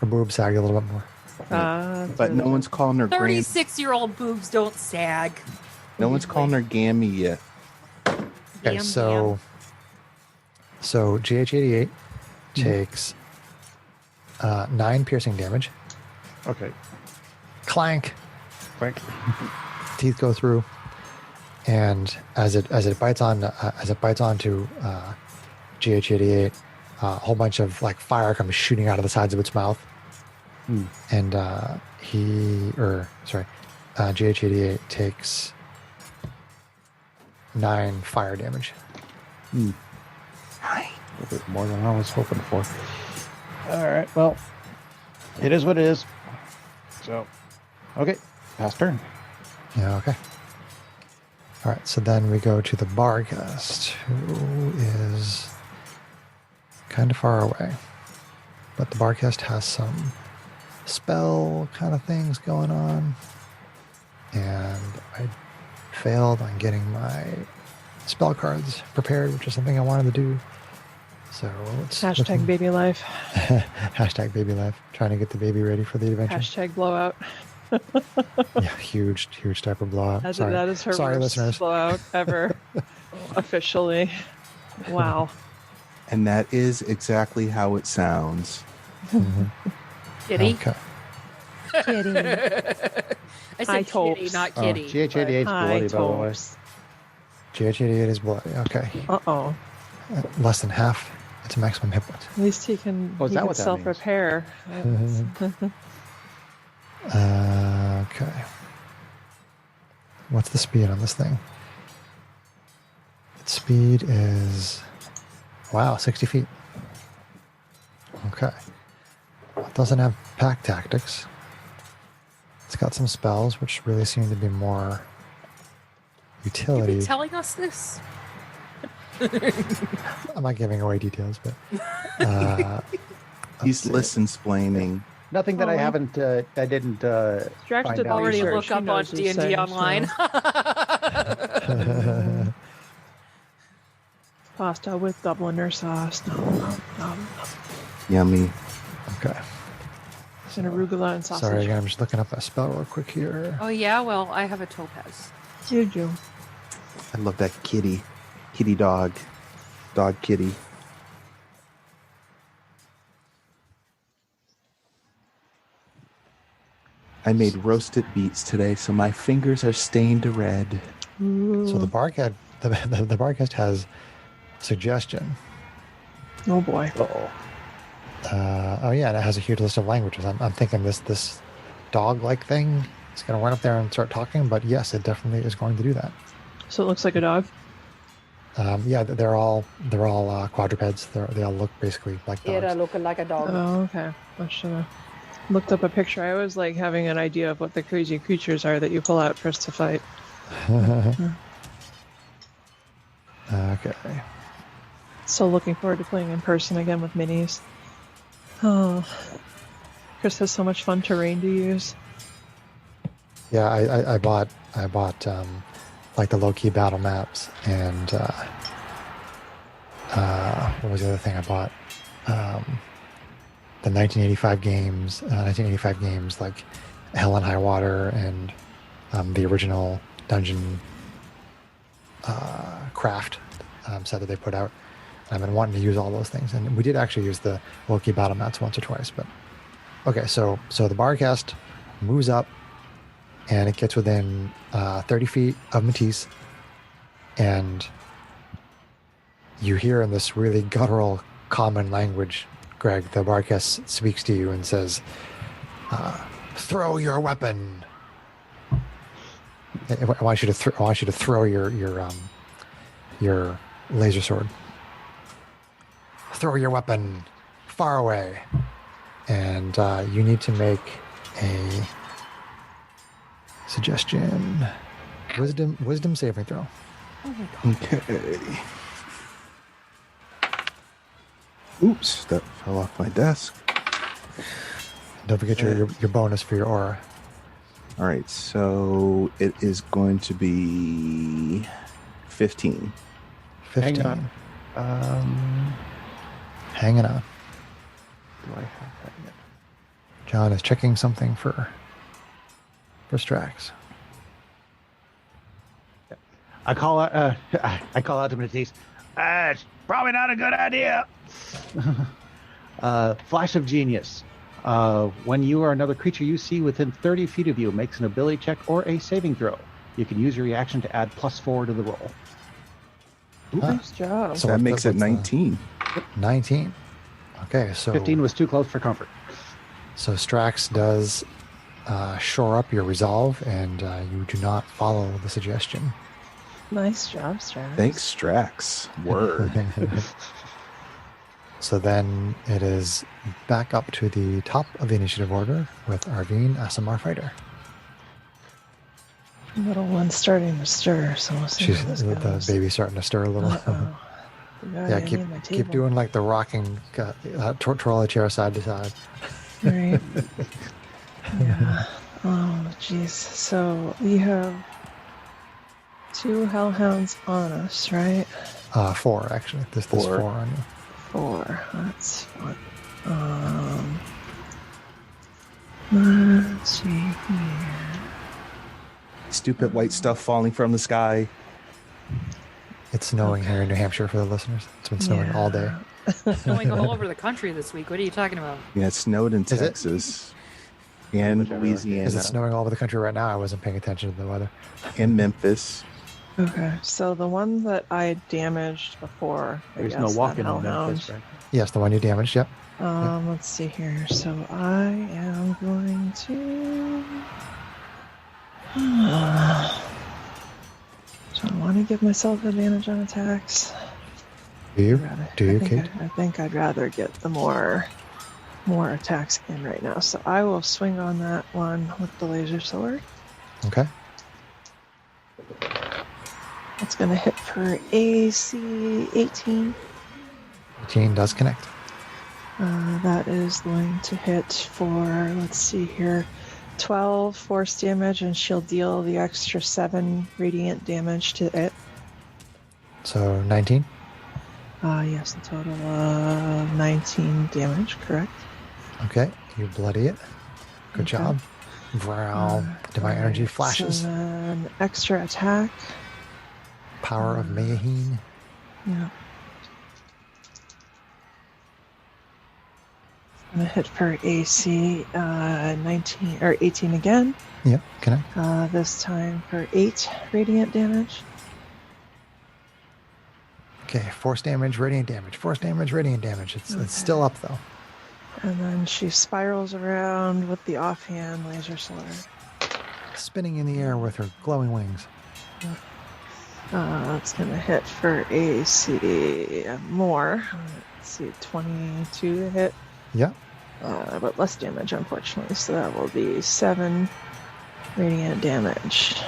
Her boobs sag a little bit more. But no one's calling her 36-year-old boobs don't sag. No one's calling her Gammy yet. Okay, so GH88 takes 9 piercing damage. Okay. Clank. Quick. Teeth go through, and as it bites onto GH88, a whole bunch of like fire comes shooting out of the sides of its mouth, and GH88 takes 9 fire damage. A little bit more than I was hoping for. All right. Well, it is what it is. So, okay. Pass turn. Yeah. Okay. All right. So then we go to the Barghest, who is kind of far away, but the Barghest has some spell kind of things going on, and I failed on getting my spell cards prepared, which is something I wanted to do. So let's Hashtag baby life. Hashtag baby life. Trying to get the baby ready for the adventure. Hashtag blowout. Yeah, huge type of blowout. That Sorry, is her sorry, worst listeners. blowout ever. Officially. Wow. And that is exactly how it sounds. Kitty? Okay. Kitty. I High said kitty, topes. not kitty. GH88 is bloody, by the way. GH88 is bloody. Okay. Uh-oh. Less than half its maximum hit points. At least he can, Oh, is he that can what that self-repair. Okay. What's the speed on this thing? Its speed is, wow, 60 feet. Okay. It doesn't have pack tactics. It's got some spells, which really seem to be more You've utility. been telling us this? I'm not giving away details, but He's listen-splaining. Nothing that I haven't, I didn't Drax find did out. Already research. look She up on knows these D&D things, online. so. Pasta with Dubliner sauce. No. Yummy. okay. And arugula and sausage. Sorry, again, I'm just looking up that spell real quick here. Oh, yeah? Well, I have a topaz. Juju. I love that kitty. Kitty dog. Dog kitty. I made roasted beets today, so my fingers are stained red. So the Barghest has suggestion. Oh boy. Uh-oh. Oh yeah, and it has a huge list of languages. I'm thinking this dog-like thing is going to run up there and start talking, but yes, it definitely is going to do that. So it looks like a dog. Yeah, they're all quadrupeds. They all look basically like dogs. looking like a dog. Oh, okay. I should have looked up a picture. I always like having an idea of what the crazy creatures are that you pull out for us to fight. Okay. So looking forward to playing in person again with minis. Oh, Chris has so much fun terrain to use. Yeah, I bought like the low-key battle maps, and what was the other thing I bought? The 1985 games like Hell and High Water and the original Dungeon Craft set that they put out. I've been wanting to use all those things, and we did actually use the Loki battle mats once or twice. But okay, so the Barghest moves up, and it gets within 30 feet of Matisse, and you hear in this really guttural, common language, Greg, the Barghest speaks to you and says, "Throw your weapon." I want you to throw your laser sword. Throw your weapon far away, and you need to make a suggestion. wisdom saving throw. Oh my god. Okay. Oops, that fell off my desk. Don't forget your bonus for your aura. All right, so it is going to be 15. 15. Hang on. Hanging on. Do I have that yet? John is checking something for Strax. I call out. I call out to Matisse. It's probably not a good idea. Flash of genius. When you or another creature you see within 30 feet of you makes an ability check or a saving throw, you can use your reaction to add +4 to the roll. Nice job. So That what's makes the- it what's the- 19. 19. Okay, so 15 was too close for comfort. So Strax does shore up your resolve, and you do not follow the suggestion. Nice job, Strax. Thanks, Strax. Word. So then it is back up to the top of the initiative order with Arvine as our fighter. Little one's starting to stir, so we'll see She's how this the goes. baby's starting to stir a little. Uh-oh. Yeah, keep doing like the rocking, twirl a chair side to side. Right. Yeah. Oh, jeez. So we have 2 hellhounds on us, right? 4 actually. There's 4 on you. 4. That's fun. Let's see here. Stupid white stuff falling from the sky. It's snowing here in New Hampshire for the listeners. It's been snowing all day. Snowing all over the country this week. What are you talking about? Yeah, it snowed in Is it? Texas and Louisiana Is it snowing all over the country right now? I wasn't paying attention to the weather. and Memphis. Okay, so the one that I damaged before, There's no walking on Memphis, right? Yes, the one you damaged. Yep. Let's see here. So I am going to. Do I want to give myself advantage on attacks? Do you? Rather- Do you, I think Kate? I think I'd rather get the more attacks in right now. So I will swing on that one with the laser sword. Okay. It's going to hit for AC 18. 18 does connect. That is going to hit for, let's see here, 12 force damage, and she'll deal the extra 7 radiant damage to it. So 19. Yes, a total of 19 damage, correct? Okay. You bloody it. Good Okay. job. Vrow. Divine energy Alright, flashes. So then extra attack. Power of Mayaheen. Yeah. It's going to hit for AC 19 or 18 again. Yep. Connect. This time for 8 radiant damage. Okay. Force damage, radiant damage. Force damage, radiant damage. It's still up though. And then she spirals around with the offhand laser sword. Spinning in the air with her glowing wings. It's going to hit for AC more. Let's see, 22 to hit. Yep. But less damage, unfortunately. So that will be 7 radiant damage.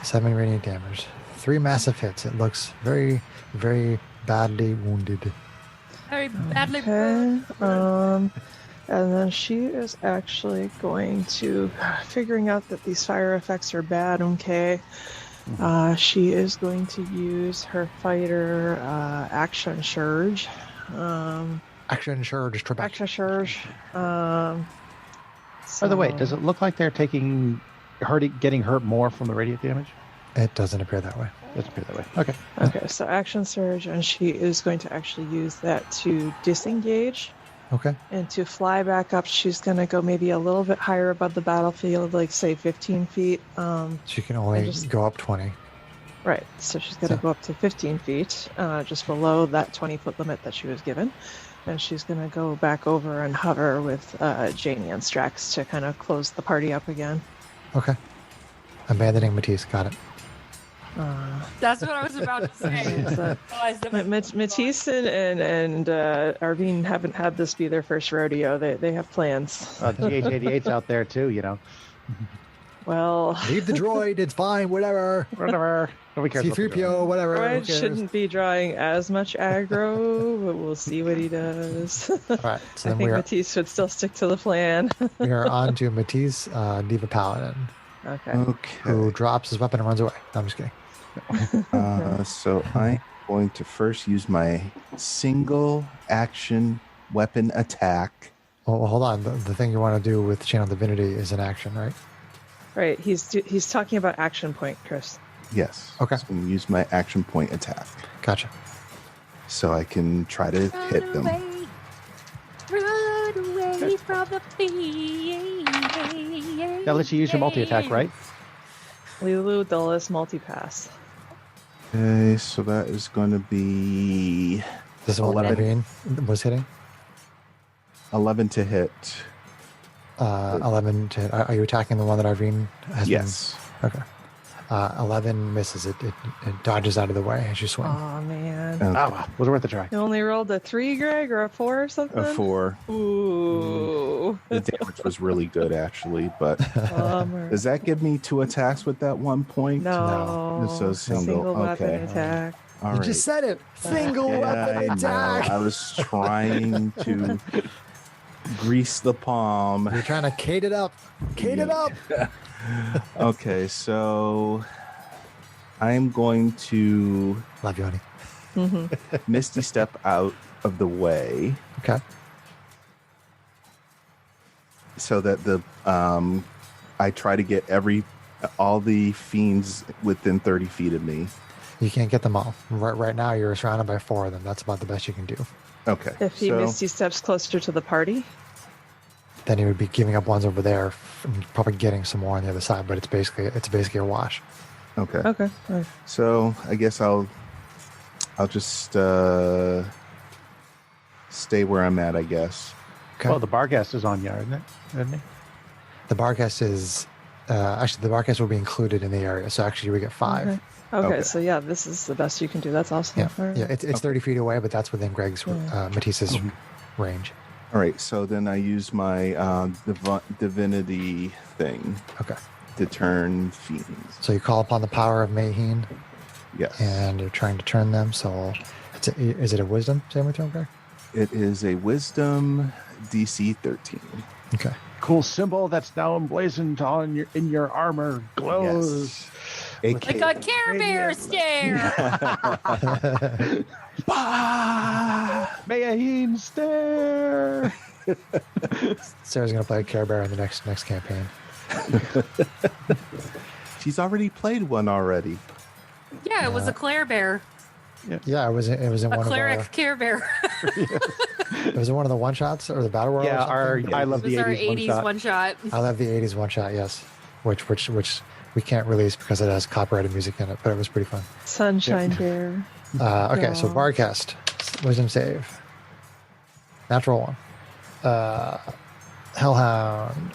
7 radiant damage. 3 massive hits. It looks very, very badly wounded. Very badly Okay. burned. And then she is actually going to, figuring out that these fire effects are bad, okay. She is going to use her fighter action surge. Action surge. Trebek. Action surge. By the way, does it look like they're getting hurt more from the radiant damage? It doesn't appear that way. Doesn't appear that way. Okay. Okay, so action surge, and she is going to actually use that to disengage. Okay. And to fly back up, she's going to go maybe a little bit higher above the battlefield, like say 15 feet. She can only go up 20. Right, so she's going to go up to 15 feet, just below that 20-foot limit that she was given. And she's going to go back over and hover with Janie and Strax to kind of close the party up again. Okay. Abandoning Matisse. Got it. That's what I was about to say. Realized that Matisse and Arvine haven't had this be their first rodeo. They have plans. GH88's out there too, you know. Well, Leave the droid. It's fine. Whatever. Whatever. Nobody cares. about the droid. C-3PO. Whatever. Who Droid cares? shouldn't be drawing as much aggro, but we'll see what he does. All right. So I then think Matisse would still stick to the plan. we are on to Matisse, Diva Paladin, Okay. who drops his weapon and runs away. No, I'm just kidding. So I'm going to first use my single action weapon attack. Well, hold on. The thing you want to do with Channel Divinity is an action, right? Right. He's talking about action point, Chris. Yes. Okay. So I'm going to use my action point attack. Gotcha. So I can try to hit them. Run away from the fiend. That lets you use your multi-attack, right? Lulu Dulles multipass. Okay, so that is going to be This is what 11. Ravine was hitting. 11 to hit. 11 to hit. Are you attacking the one that Arvine has Yes. been? Okay. 11 misses. It dodges out of the way as you swing. Oh man. Okay. Oh, well, was worth a try. You only rolled a 3, Greg, or a 4 or something? A 4. Ooh. The damage was really good, actually. But Bummer. does that give me 2 attacks with that 1 point? No. It's a single. weapon Okay. attack. All You right. just said it. Single Yeah, weapon I know. attack. I was trying to grease the palm. You're trying to Kate it up. Kate it up. Okay, so I'm going to Love you, honey. Misty Step out of the way Okay. so that the I try to get all the fiends within 30 feet of me. You can't get them all. Right now, you're surrounded by 4 of them. That's about the best you can do. Okay. If he Misty steps closer to the party, Then you would be giving up ones over there, and probably getting some more on the other side. But it's basically a wash. Okay. okay. All right. So I guess I'll just stay where I'm at, I guess. Okay. Well, the Barghest is on you, isn't he? The Barcast is actually the Barcast will be included in the area. So actually, we get 5. Okay. Okay, Okay. so yeah, this is the best you can do. That's awesome. Yeah, All right. yeah. It's 30 feet away, but that's within Greg's Matisse's range. All right. So then I use my divinity thing Okay. to turn fiends. So you call upon the power of Mayheen, Yes. and you're trying to turn them. So is it a wisdom saving throw, Greg? It is a wisdom DC 13. Okay. Cool symbol that's now emblazoned in your armor glows. Yes. Like a Care Bear stare. Mayaheen stare. Sarah's gonna play a Care Bear in the next campaign. She's already played one already. Yeah, it was a Claire Bear. Yeah, it was in A one cleric of our, Care Bear. it was in one of the one shots or the battle royal. Yeah, or something? I love It was the our 80s 80s one shot. one shot. I love the 80s one shot. Yes, which we can't release because it has copyrighted music in it, but it was pretty fun. Sunshine Bear. Okay, so Aw. Barcast, wisdom save, natural 1. Hellhound.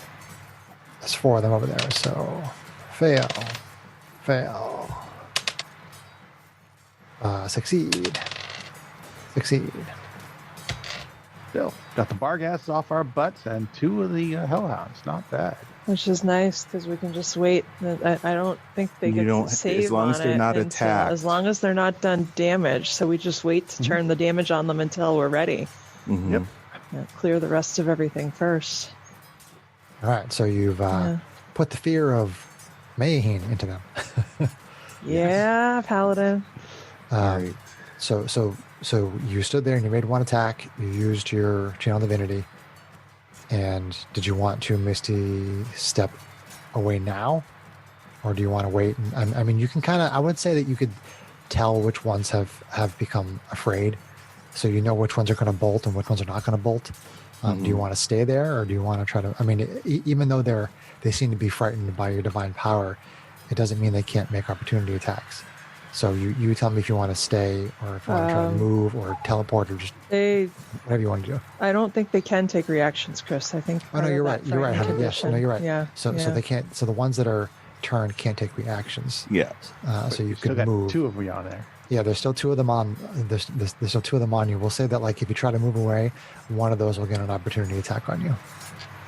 There's 4 of them over there, so fail. Succeed. Still got the Barghasts off our butts and 2 of the Hellhounds. Not bad. Which is nice because we can just wait. I don't think they You get don't- to save as long as on they're it not until- attacked. As long as they're not done damage, so we just wait to turn the damage on them until we're ready. Mhm. Yep. Yeah, clear the rest of everything first. All right, so you've Yeah. put the fear of Mayheen into them. Yeah, Paladin. All right. So you stood there and you made 1 attack. You used your channel divinity. And did you want to Misty step away now, or do you want to wait? And, I mean, you can kind of. I would say that you could tell which ones have become afraid, so you know which ones are going to bolt and which ones are not going to bolt. Do you want to stay there, or do you want to try to? I mean, even though they seem to be frightened by your divine power, it doesn't mean they can't make opportunity attacks. So you tell me if you want to stay, or if you want to try to move, or teleport, or just whatever you want to do. I don't think they can take reactions, Chris. I think. Oh no, you're right. You're right, honey. Yes, no, you're right. Yeah. So yeah. they can't. So the ones that are turned can't take reactions. Yeah. So you Still could got move. 2 of me on there. Yeah, there's still 2 of them on. There's still 2 of them on you. We'll say that like if you try to move away, one of those will get an opportunity attack on you.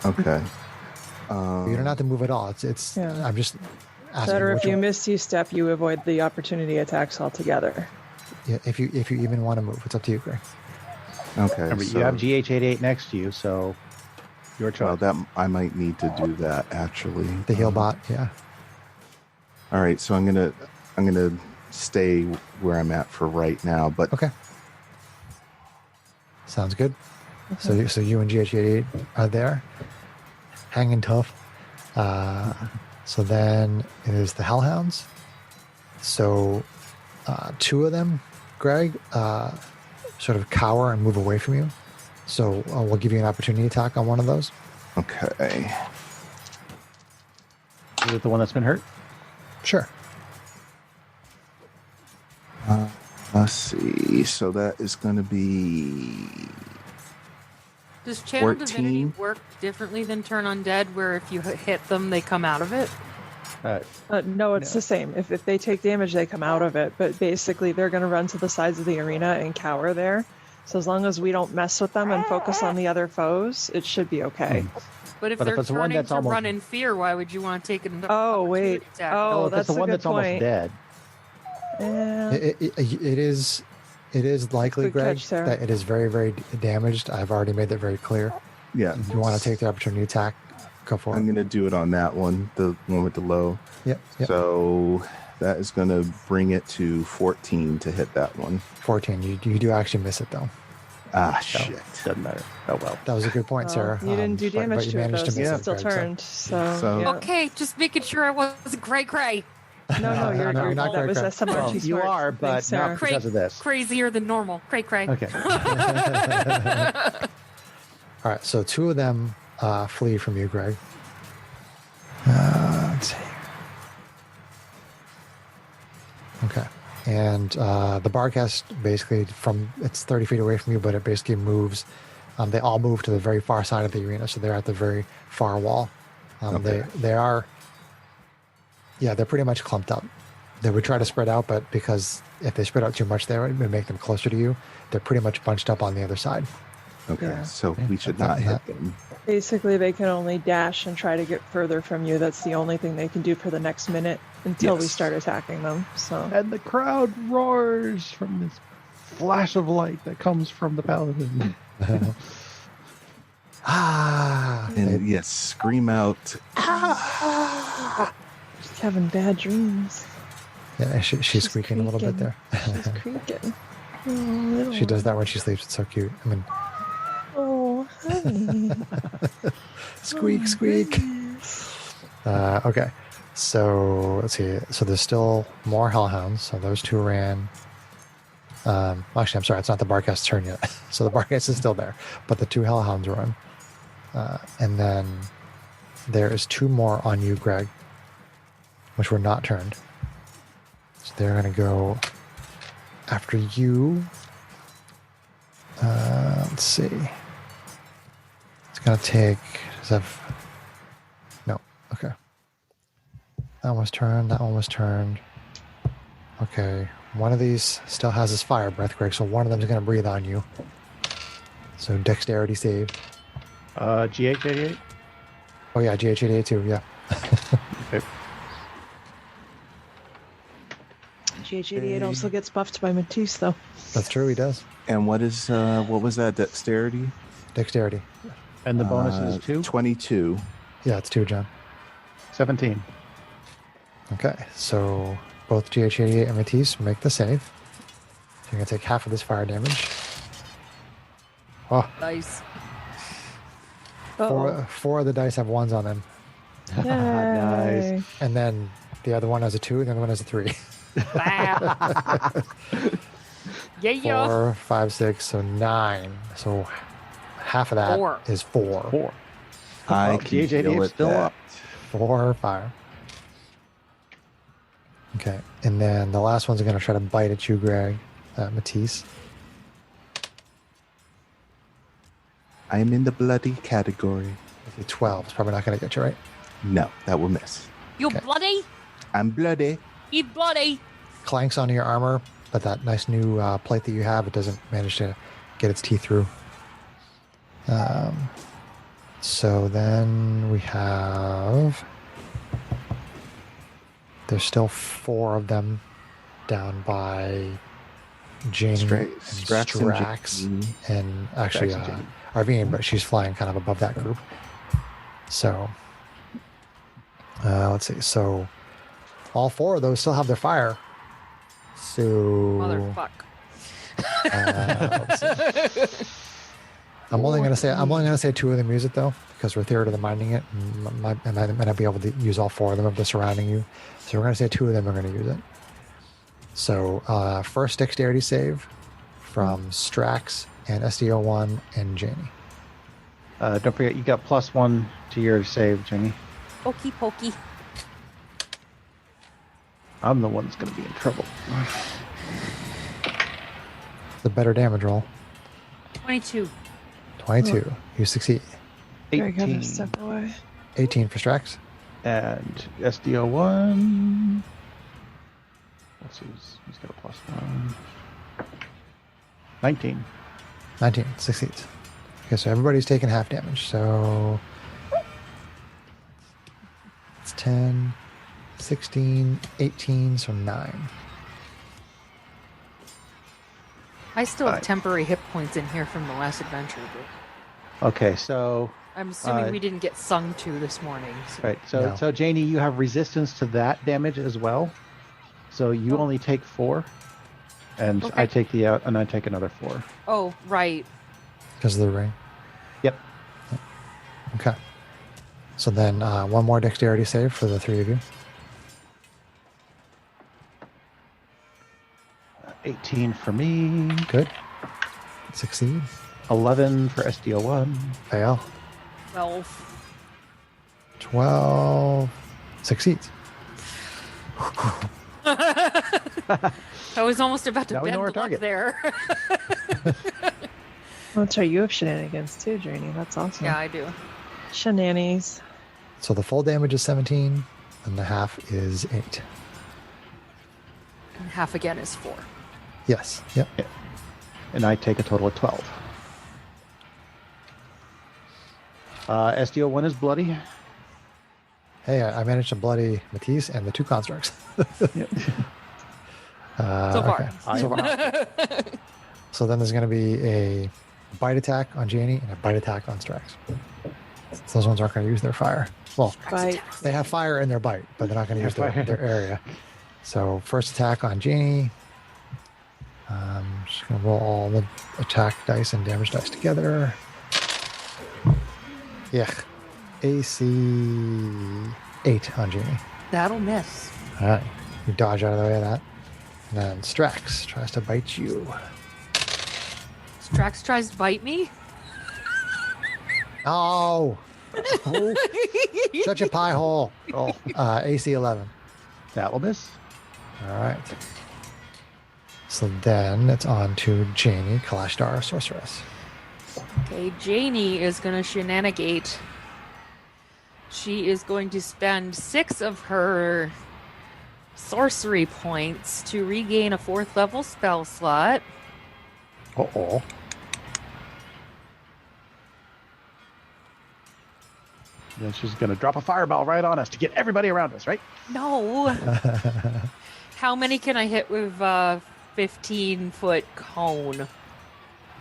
Okay. You don't have to move at all. It's. Yeah. I'm just asking. Better if which you one- misty step, you avoid the opportunity attacks altogether. Yeah, if you even want to move, it's up to you, Greg. Okay. Remember, so, you have GH88 next to you, so your choice. well, that I might need to do that actually. The heal bot, yeah. All right, so I'm gonna stay where I'm at for right now. But Okay. Sounds good. So you and GH88 are there, hanging tough. So then it is the Hellhounds. So 2 of them, Greg, sort of cower and move away from you. So we'll give you an opportunity attack on one of those. okay, Is it the one that's been hurt? Sure. let's see. So that is going to be Does Channel Divinity 14. work differently than Turn Undead, where if you hit them, they come out of it? No, it's the same. If they take damage, they come out of it. But basically, they're going to run to the sides of the arena and cower there. So as long as we don't mess with them and focus on the other foes, it should be okay. But if But if they're it's one turning that's to almost- run in fear, why would you want to take an Oh, wait. opportunity attack? Oh, Well, if that's it's the a one good that's almost point. dead. Yeah. It is likely, Good Greg, catch, Sarah. that it is very, very damaged. I've already made that very clear. yeah. If you want to take the opportunity attack, go for it. I'm gonna do it on that one, the one with the low. Yep. So that is going to bring it to 14 to hit that one. 14. You do actually miss it, though. Ah, shit. Doesn't matter. Oh, well. That was a good point, Well, Sarah. you didn't do but damage you to it, managed though, to miss so it, it still Greg, so- turned. So- Yeah. Okay, just making sure I wasn't cray-cray. No, you're No, not. not That was cray-cray. SMR Well, too you smart. are, but Thanks, Sarah. not because of this. Crazier than normal. Cray-cray. Okay. All right, so 2 of them flee from you, Greg. Let's see. Okay. And the barcast basically it's 30 feet away from you, but it basically moves. They all move to the very far side of the arena, so they're at the very far wall. Okay. They are, yeah, they're pretty much clumped up. They would try to spread out, but because if they spread out too much there, it would make them closer to you. They're pretty much bunched up on the other side. Okay, Yeah. so we should That- not hit that- them. Basically, they can only dash and try to get further from you. That's the only thing they can do for the next minute until we Yes. start attacking them. So And the crowd roars from this flash of light that comes from the paladin. And yes, scream out. just having bad dreams. Yeah, she's squeaking a little bit creaking. there. She's creaking. Oh, She does that when she sleeps. It's so cute. I mean, Oh, honey. squeak, squeak. Okay, so let's see. So there's still more hellhounds. So those 2 ran. Actually, I'm sorry. It's not the barcast's turn yet. So the barcast is still there, but the 2 hellhounds run. And then there is 2 more on you, Greg, which were not turned. So they're going to go after you. Let's see. It's going to take. Does that have, no. Okay. That one was turned. That one was turned. Okay. One of these still has his fire breath, Greg. So one of them is going to breathe on you. So dexterity save. GH88? Oh yeah, GH88 too. Yeah. Okay. GH88 also gets buffed by Matisse, though. That's true. He does. And what was that? Dexterity? Dexterity. And the bonus is 2? 22. Yeah, it's 2, John. 17. Okay. So both GH88 and Matisse make the save. So you're going to take half of this fire damage. Oh, Nice. Uh-oh. four of the dice have 1s on them. Yay. Nice. And then the other one has a 2, and the other one has a 3. Wow. Yeah. 4, 5, 6, so 9. So half of that is 4. 4. I Well, can GH88 feel it still up. 4 fire. Okay. And then the last one's going to try to bite at you, Greg. Matisse. I'm in the bloody category. 12. It's probably not going to get you, right? No, that will miss. You Okay. bloody? I'm bloody. You bloody? Clanks onto your armor, but that nice new plate that you have, it doesn't manage to get its teeth through. So then we have. There's still 4 of them down by Janie and Strax, and actually Arvine, but she's flying kind of above that group. So let's see. So all 4 of those still have their fire. So Motherfuck. let's see. I'm only gonna say 2 of them use it though, because we're theory to the minding it, and I might not be able to use all 4 of them if they're surrounding you. So we're gonna say 2 of them are gonna use it. So first dexterity save from Strax and SDO1 and Janie. Don't forget, you got +1 to your save, Jenny. Okey pokey. I'm the one that's going to be in trouble. The better damage roll. 22. 22. You succeed. I gotta 18. step away. 18 for Strax. And SDO1. Let's see, he's got a +1. 19. 19 succeeds. Okay, so everybody's taking half damage. So it's 10, 16, 18, so 9. I still have temporary hit points in here from the last adventure, but Okay, so I'm assuming we didn't get sung to this morning. So. right, so No. so Janie, you have resistance to that damage as well. So you only take 4, and Okay. I take and I take another 4. Oh, right. Because of the ring. Yep. Okay. So then 1 more dexterity save for the 3 of you. 18 for me. Good. Succeed. 11 for SDO1. Fail. 12. 12. Succeeds. I was almost about to Now we bend know our luck target. there. Well, that's right. You have shenanigans too, Janie. That's awesome. Yeah, I do. Shenanigans. So the full damage is 17, and the half is 8. And half again is 4. Yes. Yep. And I take a total of 12. SDO1 is bloody. Hey, I managed to bloody Matisse and the 2 constructs. Yep. So far. Okay. So far. So then there's going to be a bite attack on Janie and a bite attack on Strax. So those ones aren't going to use their fire. Well, Bite. they have fire in their bite, but they're not going to use Fire. their area. So first attack on Janie. Just going to roll all the attack dice and damage dice together. Yeah. AC 8 on Janie. That'll miss. All right. You dodge out of the way of that. And then Strax tries to bite you. Strax tries to bite me. Oh! Such a pie hole. Oh, AC 11. that will miss. All right. So then it's on to Janie, Kalashtar, Sorceress. Okay, Janie is going to shenanigate. She is going to spend 6 of her sorcery points to regain a 4th level spell slot. Uh-oh. Then she's going to drop a fireball right on us to get everybody around us, right? No. How many can I hit with 15-foot cone?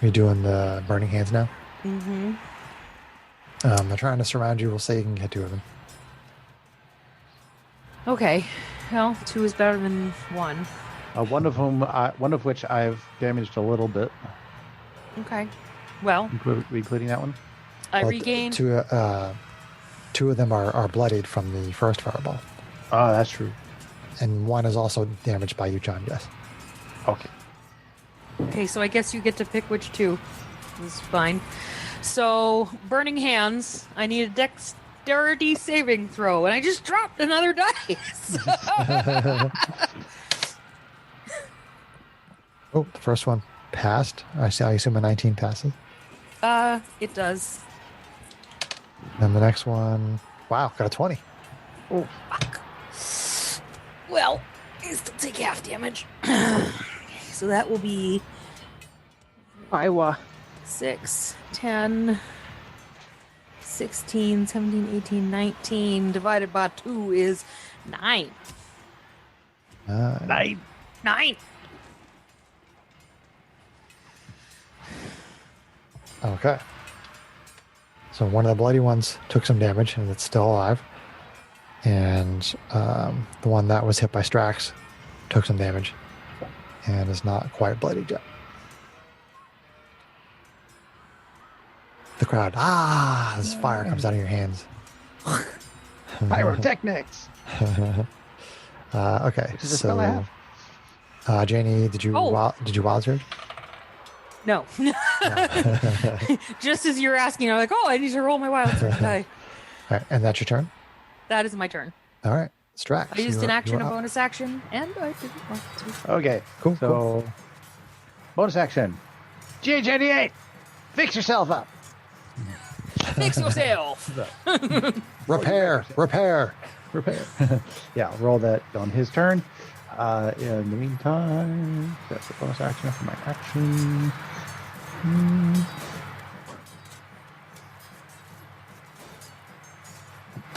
You're doing the burning hands now? Mm-hmm. They're trying to surround you. We'll say you can get 2 of them. Okay. Well, 2 is better than 1. One of which I've damaged a little bit, Okay. Well, including that one. I Well, regain. 2 of them are bloodied from the first fireball. Oh, that's true. And 1 is also damaged by you, John, yes. Okay. Okay, so I guess you get to pick which 2. This is fine. So, burning hands. I need a dexterity saving throw, and I just dropped another dice. Oh, the first one passed. I assume a 19 passes. It does. And the next one, wow, got a 20. Oh, fuck. Well, I still take half damage. So that will be Iowa. 6, 10, 16, 17, 18, 19 divided by 2 is 9. 9. 9. Okay. So one of the bloody ones took some damage and it's still alive. And the one that was hit by Strax took some damage and is not quite bloodied yet. The crowd, this fire comes out of your hands. Pyrotechnics. Okay, Which is a spell I so Janie, did you wild surge? No. Just as you're asking, I'm like, I need to roll my wild surge die. All right, and that's your turn? That is my turn. All right, Strax. I used an action, a bonus action, and I didn't want to. Okay, Cool. Bonus action. GH88, fix yourself up. Fix yourself. Repair. Yeah, I'll roll that on his turn. In the meantime, that's the bonus action for my action.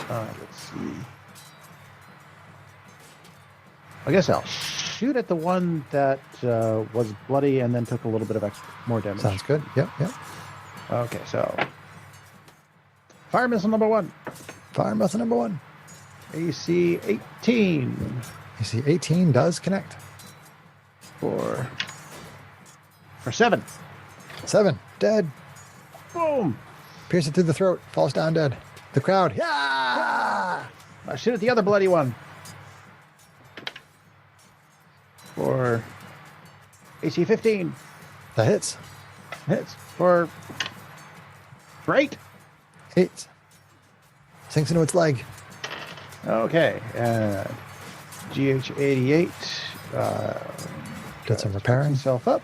Let's see. I guess I'll shoot at the one that was bloody and then took a little bit of more damage. Sounds good. Yep. Okay, so fire missile number 1. Fire missile number 1. AC 18. AC 18 does connect. For 7. 7. Dead. Boom. Pierce it through the throat. Falls down dead. The crowd. Yeah! I'll shoot at the other bloody one. For AC 15. That hits. Hits. For 8. 8. Sinks into its leg. Okay. And GH88. Did some repairing. Himself up.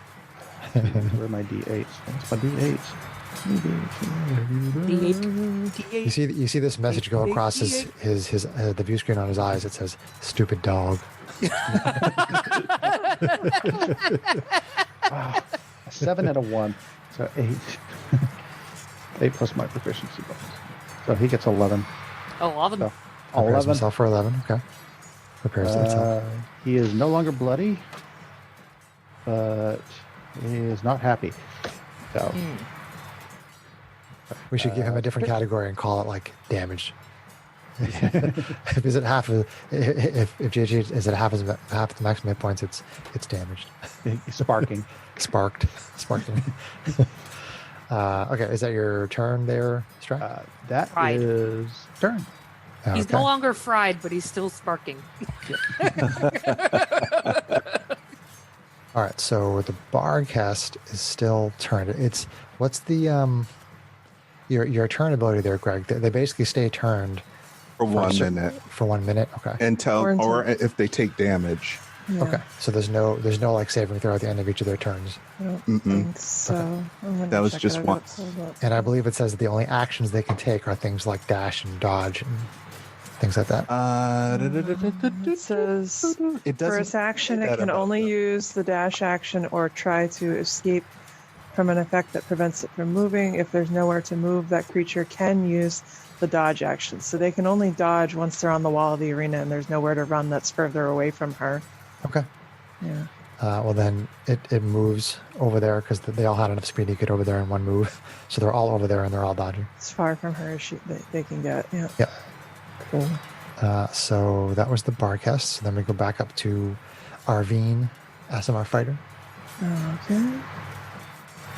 Where are my D8s? What's my D8s? You see this message go across his the view screen on his eyes. It says "stupid dog." A 7 and a 1, so 8. 8 plus my proficiency bonus, so he gets 11. 11. So, Repairs 11. himself for 11. Okay. Repairs himself. He is no longer bloody, but he is not happy. So. We should give him a different category and call it like damaged. If is it half of if GG is it half the maximum hit points, it's damaged. Sparking. Sparking. Okay, is that your turn there, Strack? That Fried. is turn. He's no longer fried, but he's still sparking. All right, so the Barcast is still turned. It's what's the your turn ability there, Greg? They basically stay turned For 1 minute. For 1 minute, okay. Or if they take damage. Yeah. Okay, so there's no like saving throw at the end of each of their turns. I don't think so. I'm gonna That was check just it. I got once. it pulled up. And I believe it says that the only actions they can take are things like dash and dodge and things like that. It says It for doesn't its action, say it that can about only them. use the dash action or try to escape from an effect that prevents it from moving. If there's nowhere to move, that creature can use the dodge action. So they can only dodge once they're on the wall of the arena and there's nowhere to run that's further away from her. Okay. Yeah. Well, then it moves over there because they all had enough speed to get over there in one move. So they're all over there and they're all dodging. As far from her as they can get. Yeah. Yeah. Cool. So that was the Barcast. So then we go back up to Arvine, SMR Fighter. Okay.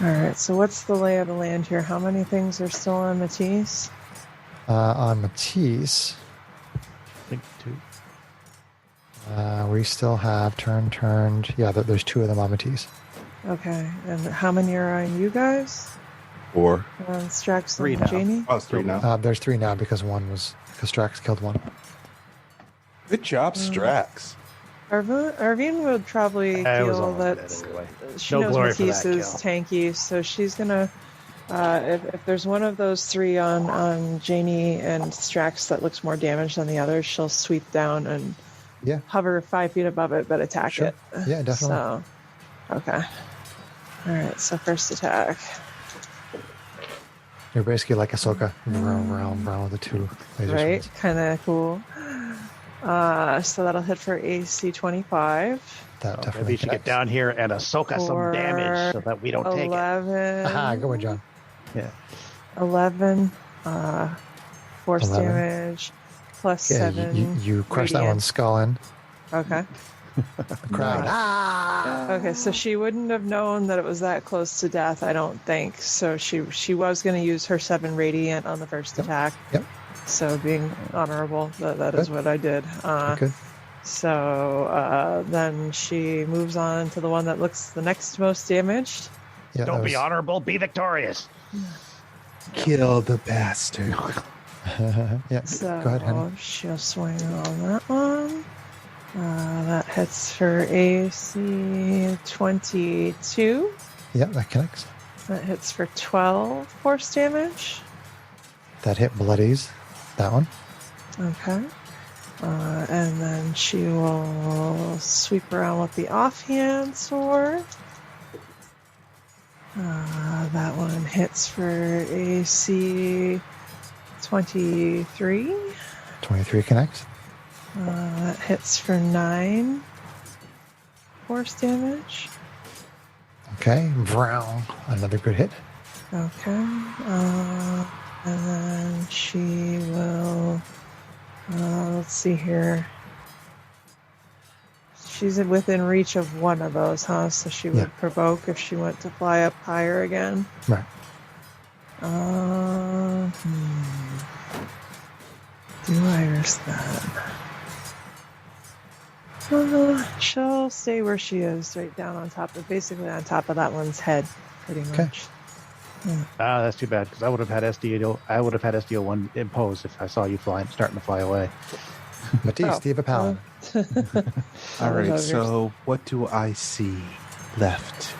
All right. So what's the lay of the land here? How many things are still on Matisse? On Matisse, I think 2. we still have turned. Yeah, there's 2 of them on Matisse. Okay. And how many are on you guys? 4. Strax 3 and now. Janie? Oh, it's 3 now. There's 3 now because Strax killed 1. Good job, Strax. Arvine would probably I was feel almost that dead anyway. she No knows glory for that Matisse is tanky, so she's gonna. If there's one of those 3 on Janie and Strax that looks more damaged than the others, she'll sweep down and Yeah. hover 5 feet above it, but attack Sure. it. Yeah, definitely. So, okay. All right. So first attack. You're basically like Ahsoka, round with the two laser Right? swords. Kind of cool. So that'll hit for AC 25. That So definitely maybe you should get connects. down here and Ahsoka some damage so that we don't take it. 11. Aha, go on, John. Yeah. 11. Force 11. damage. Plus Yeah, 7. you crush that radiant. one's skull in. Okay. The crowd. Ah! Okay, so she wouldn't have known that it was that close to death, I don't think. So she was going to use her 7 radiant on the first attack. Yep. So being honorable, that is what I did. Good. So then she moves on to the one that looks the next most damaged. Yeah, Don't that be was- honorable, be victorious. Kill the bastard. Yeah, So go ahead, honey. she'll swing on that one. That hits for AC 22. Yeah, that connects. That hits for 12 force damage. That hit bloodies. That one. Okay. And then she will sweep around with the offhand sword. That one hits for AC 23. 23 connects. That hits for 9 force damage. Okay. Vrown. Another good hit. Okay. And then she will. Let's see here. She's within reach of one of those, huh? So she would Yeah. provoke if she went to fly up higher again. Right. Do I risk that? She'll stay where she is, right down on top of, basically on top of that one's head, pretty much. Okay. That's too bad because I would have had SDO1 imposed if I saw you starting to fly away. Matisse, Oh, Steve Paladin. All right, Love so what do I see left?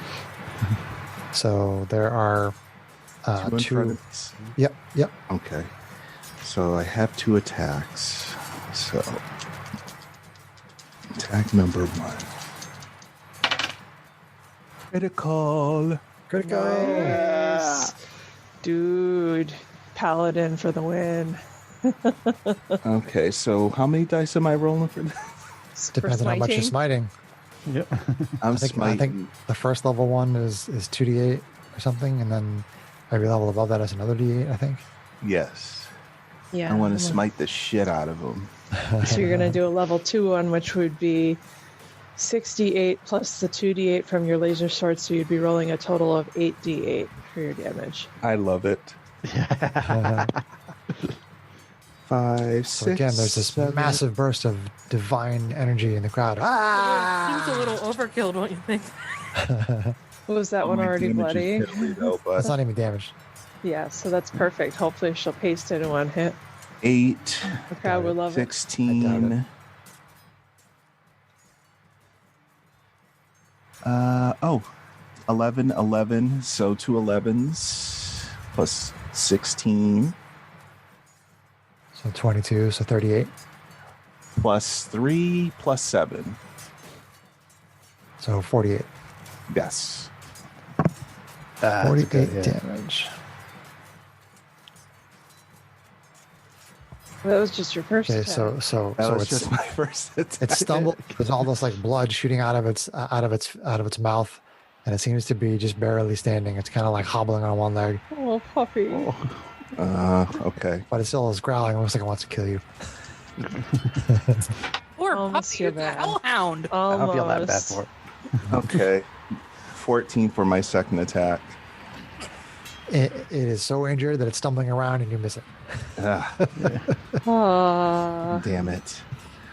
So there are Two in two. front of us. Yep. Okay. So I have 2 attacks. So attack number 1. Critical. Critical. Nice. Dude, Paladin for the win. Okay, so how many dice am I rolling for this? Depends on how much you're smiting. Yep. I'm I think smiting. the first level one is 2d8 or something, and then every level above that is another d8, I think. Yes. Yeah. I want to smite the shit out of them. So you're going to do a level 2 one, which would be 6d8 plus the 2d8 from your laser sword, so you'd be rolling a total of 8d8 for your damage. I love it. 5, 6. So again, there's this 7. massive burst of divine energy in the crowd. Ah! Seems a little overkill, don't you think? Was that one My already damage bloody? is deadly, though, but That's not even damaged. Yeah, so that's perfect. Hopefully she'll paste it in one hit. 8, The crowd would love it. 16. Oh, 11, 11. So 2 11s plus 16 So 22, so 38. plus 3 plus 7. So 48. Yes. That's a 48 good hit. damage. That was just your first Okay, attack. so That was it's just my first attack. it's stumbled. There's all this like blood shooting out of its mouth, and it seems to be just barely standing. It's kind of like hobbling on one leg, Oh, puppy. Okay. but it still is growling. It looks like it wants to kill you. Poor Almost puppy, too it's a bad. hellhound. I don't feel that bad Almost. for it. Okay. 14 for my second attack. It is so injured that it's stumbling around and you miss it. Ah, Aw, damn it.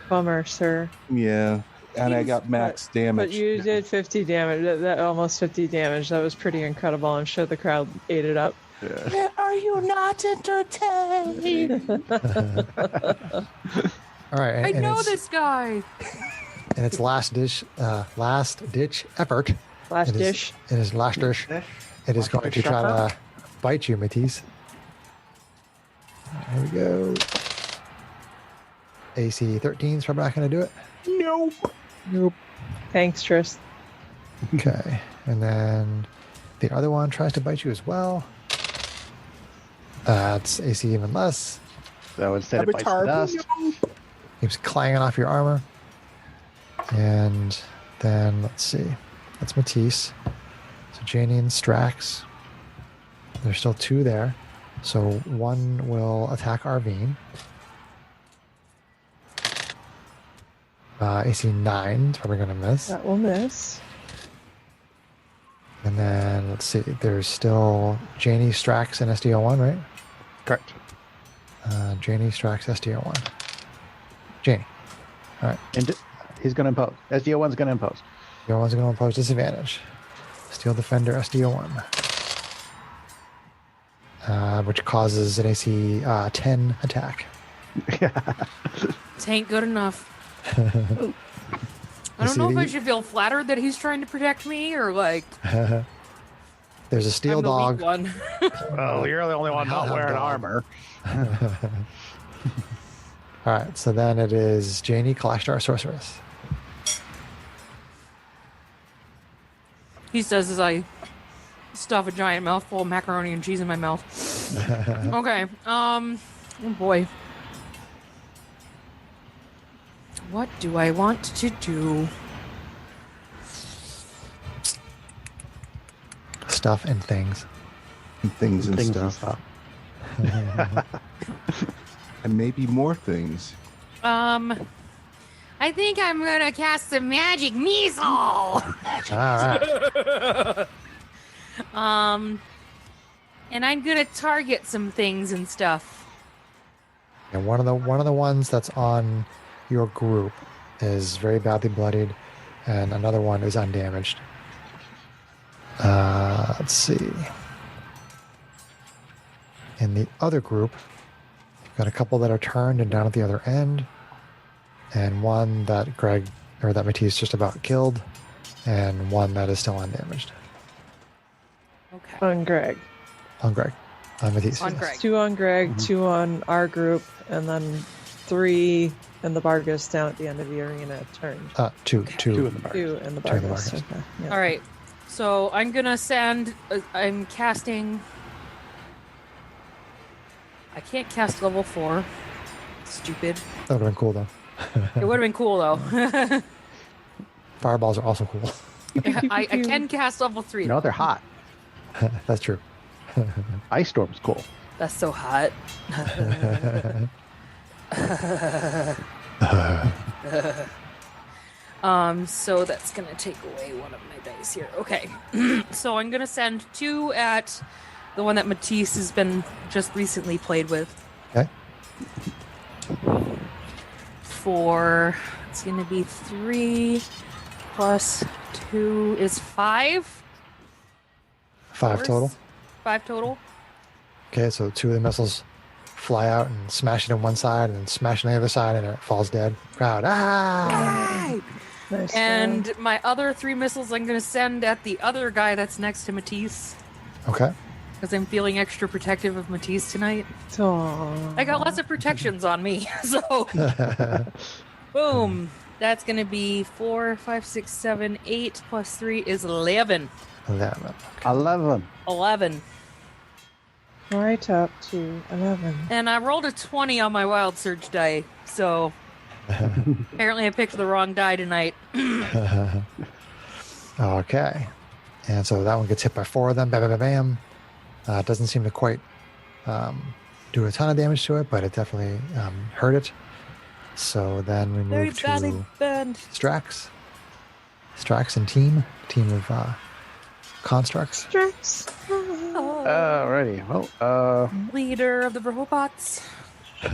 bummer, sir. Yeah. And I got max damage. But you did 50 damage. That almost 50 damage. That was pretty incredible. I'm sure the crowd ate it up. Yeah. Are you not entertained? All right, I and know it's, this guy. in its last ditch effort. Last it is- dish. In his last dish, it is going to try to bite you, Matisse. Here we go. AC 13 is probably not going to do it. Nope. Nope. Thanks, Tris. Okay, and then the other one tries to bite you as well. It's AC even less. So instead it bites the dust. Keeps clanging off your armor. And then, let's see. That's Matisse. So Janie and Strax. There's still 2 there. So one will attack Arvine. AC 9 is probably going to miss. That will miss. And then, let's see. There's still Janie, Strax, and SDO1, right? Correct. Janie, Strax, SDO1. Janie. All right. And he's going to impose. SDO1's going to impose. SDO1's going to impose disadvantage. Steel Defender, SDO1. Which causes an AC 10 attack. This ain't good enough. I don't know if I should feel flattered that he's trying to protect me or like. There's a steel I'm the dog. weak one. Well, you're the only one not wearing armor. All right, so then it is Janie, Kalashtar, Sorceress. He says as I stuff a giant mouthful of macaroni and cheese in my mouth. Okay. Oh boy. What do I want to do? Stuff and things. Things and Things and stuff. And maybe more things. I think I'm gonna cast the magic missile. All right. And I'm gonna target some things and stuff. And one of the ones that's on your group is very badly bloodied, and another one is undamaged. Let's see. In the other group, you've got a couple that are turned and down at the other end, and one that that Matisse just about killed, and one that is still undamaged. Okay. On Greg. On Greg. On Matisse. On yes. Greg. 2 on Greg, 2 on our group, and then 3 in the Bargus down at the end of the arena turned. Two. 2 in the bar. 2 in the 2 in the Bargus. Bargus. Okay. Yeah. All right. So I'm gonna send. I'm casting. I can't cast level 4. Stupid. That would have been cool, though. It would have been cool though. Fireballs are also cool. I can cast level 3. No, they're hot. That's true. Ice Storm's cool. That's so hot. So that's gonna take away one of my dice here. Okay. So I'm gonna send 2 at the one that Matisse has been just recently played with. Okay. For it's gonna be 3 plus 2 is 5. 5 total. 5 total. Okay, so 2 of the missiles fly out and smash it on one side and then smash it on the other side, and it falls dead. Crowd. Ah! Nice. And my other 3 missiles I'm going to send at the other guy that's next to Matisse. Okay. Because I'm feeling extra protective of Matisse tonight. Aww. I got lots of protections on me. So, boom. That's going to be 4, 5, 6, 7, 8 plus 3 is 11. 11. 11. 11. Right up to 11. And I rolled a 20 on my Wild Surge die. So, apparently I picked the wrong die tonight. Okay. And so that one gets hit by 4 of them. Bam, bam, bam, bam. It doesn't seem to quite do a ton of damage to it, but it definitely hurt it. So then we Very move to badly burned. Strax. Strax and team of constructs. Drax. Alrighty. Well, Leader of the robots.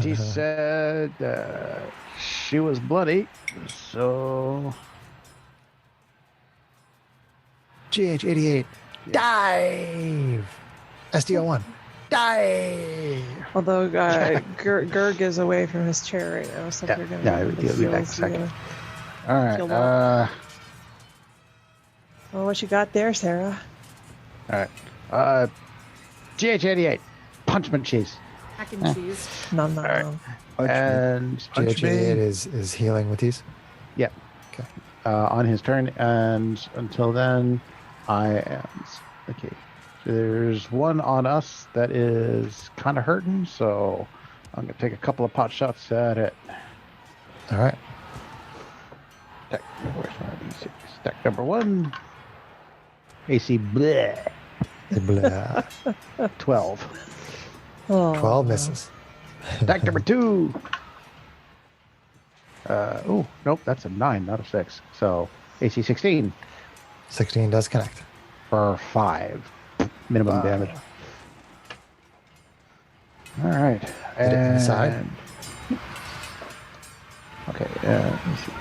she said she was bloody, so GH88. Dive! SDO1. Dive! Although Gerg is away from his chair right now, so Yeah, we're going yeah, to he'll be back in a second. all right. Kill All Well, what you got there, Sarah? right. GH88, punchman cheese, Mac and cheese. Nom nom right. nom. and GH88 is healing with these. yeah, Okay. on his turn, and until then, I am okay. There's one on us that is kind of hurting, so I'm going to take a couple of pot shots at it. All right. Where's my D6? Stack number 1. AC bleh. Blah. 12. Oh. 12 misses. Stack number 2. Nope, that's a 9, not a 6. So AC 16 16 does connect. for 5. Minimum damage. All right. Did it inside? Okay, let me see.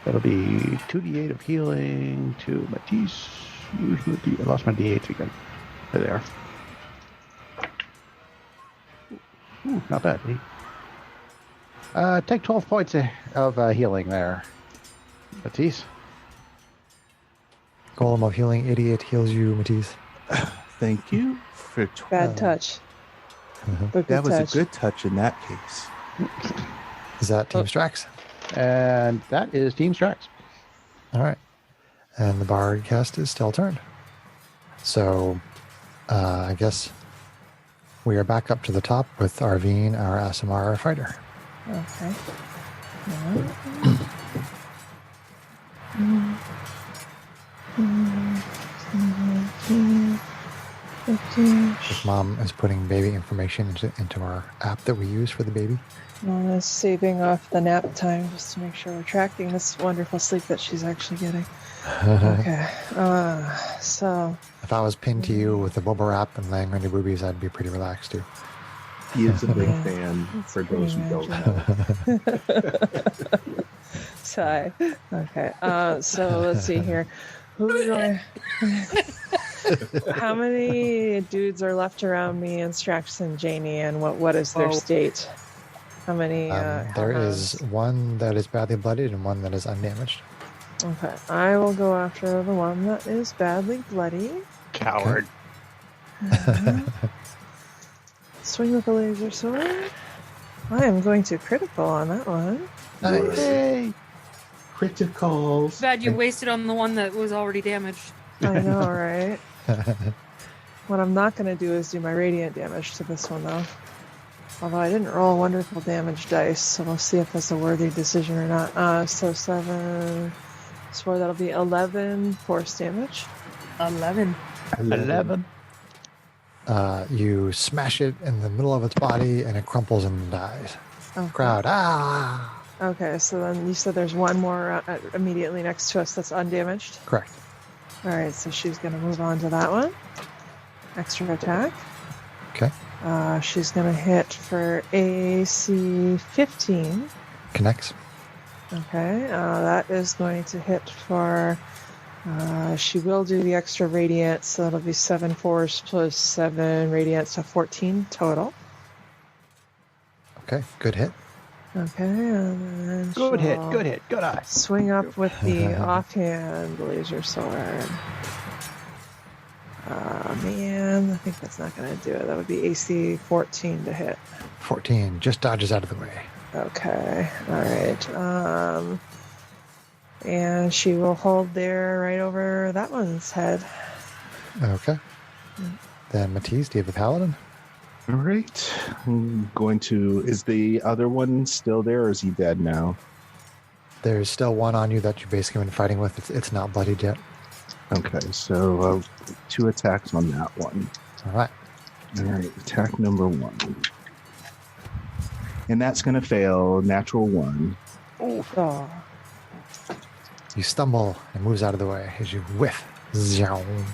That'll be 2d8 of healing to Matisse. I lost my d8s again. There they are. Ooh, not bad. Take 12 points of healing there, Matisse. Golem of Healing Idiot heals you, Matisse. Thank you for 12. Bad touch. But That good was touch. a good touch in that case. Is that Team Strax? And that is Team Strax. All right. And the Bard cast is still turned. So I guess we are back up to the top with Arvine, our Asimara fighter. Okay. His mom is putting baby information into our app that we use for the baby. Well, that's saving off the nap time just to make sure we're tracking this wonderful sleep that she's actually getting. Okay. So. If I was pinned to you with the bubble wrap and laying on your boobies, I'd be pretty relaxed too. He is a big Yeah, fan, that's for those who don't pretty know. Sigh. Okay. So let's see here. Who do I... How many dudes are left around me and Strax and Janie, and what is their state? How many? There is one that is badly bloodied and one that is undamaged. Okay. I will go after the one that is badly bloody. Coward. Swing with a laser sword. I am going to critical on that one. Nice. Yay. Criticals. Bad you wasted on the one that was already damaged. I know, right? What I'm not going to do is do my radiant damage to this one, though. Although I didn't roll wonderful damage dice, so we'll see if that's a worthy decision or not. So 7, so that'll be 11 force damage. 11. 11. You smash it in the middle of its body and it crumples and dies. Okay. Crowd, ah! Okay, so then you said there's one more immediately next to us that's undamaged. Correct. All right, so she's going to move on to that one. Extra attack. Okay. She's going to hit for AC 15. Connects. Okay, that is going to hit for... she will do the extra radiant, so that'll be 7 force plus 7 radiant, so 14 total. Okay, good hit. Okay, and then Good hit. she'll Good hit. Good eye. swing up with the offhand laser sword. Man, I think that's not going to do it. That would be AC 14 to hit. 14 just dodges out of the way. Okay, all right. And she will hold there right over that one's head. Okay. Then Matisse, do you have a paladin? All right. I'm going to... Is the other one still there, or is he dead now? There's still one on you that you've basically been fighting with. It's not bloodied yet. Okay, so 2 attacks on that one. All right. All right, attack number 1. And that's going to fail. Natural 1. Oh, You stumble and moves out of the way as you whiff. Zoom.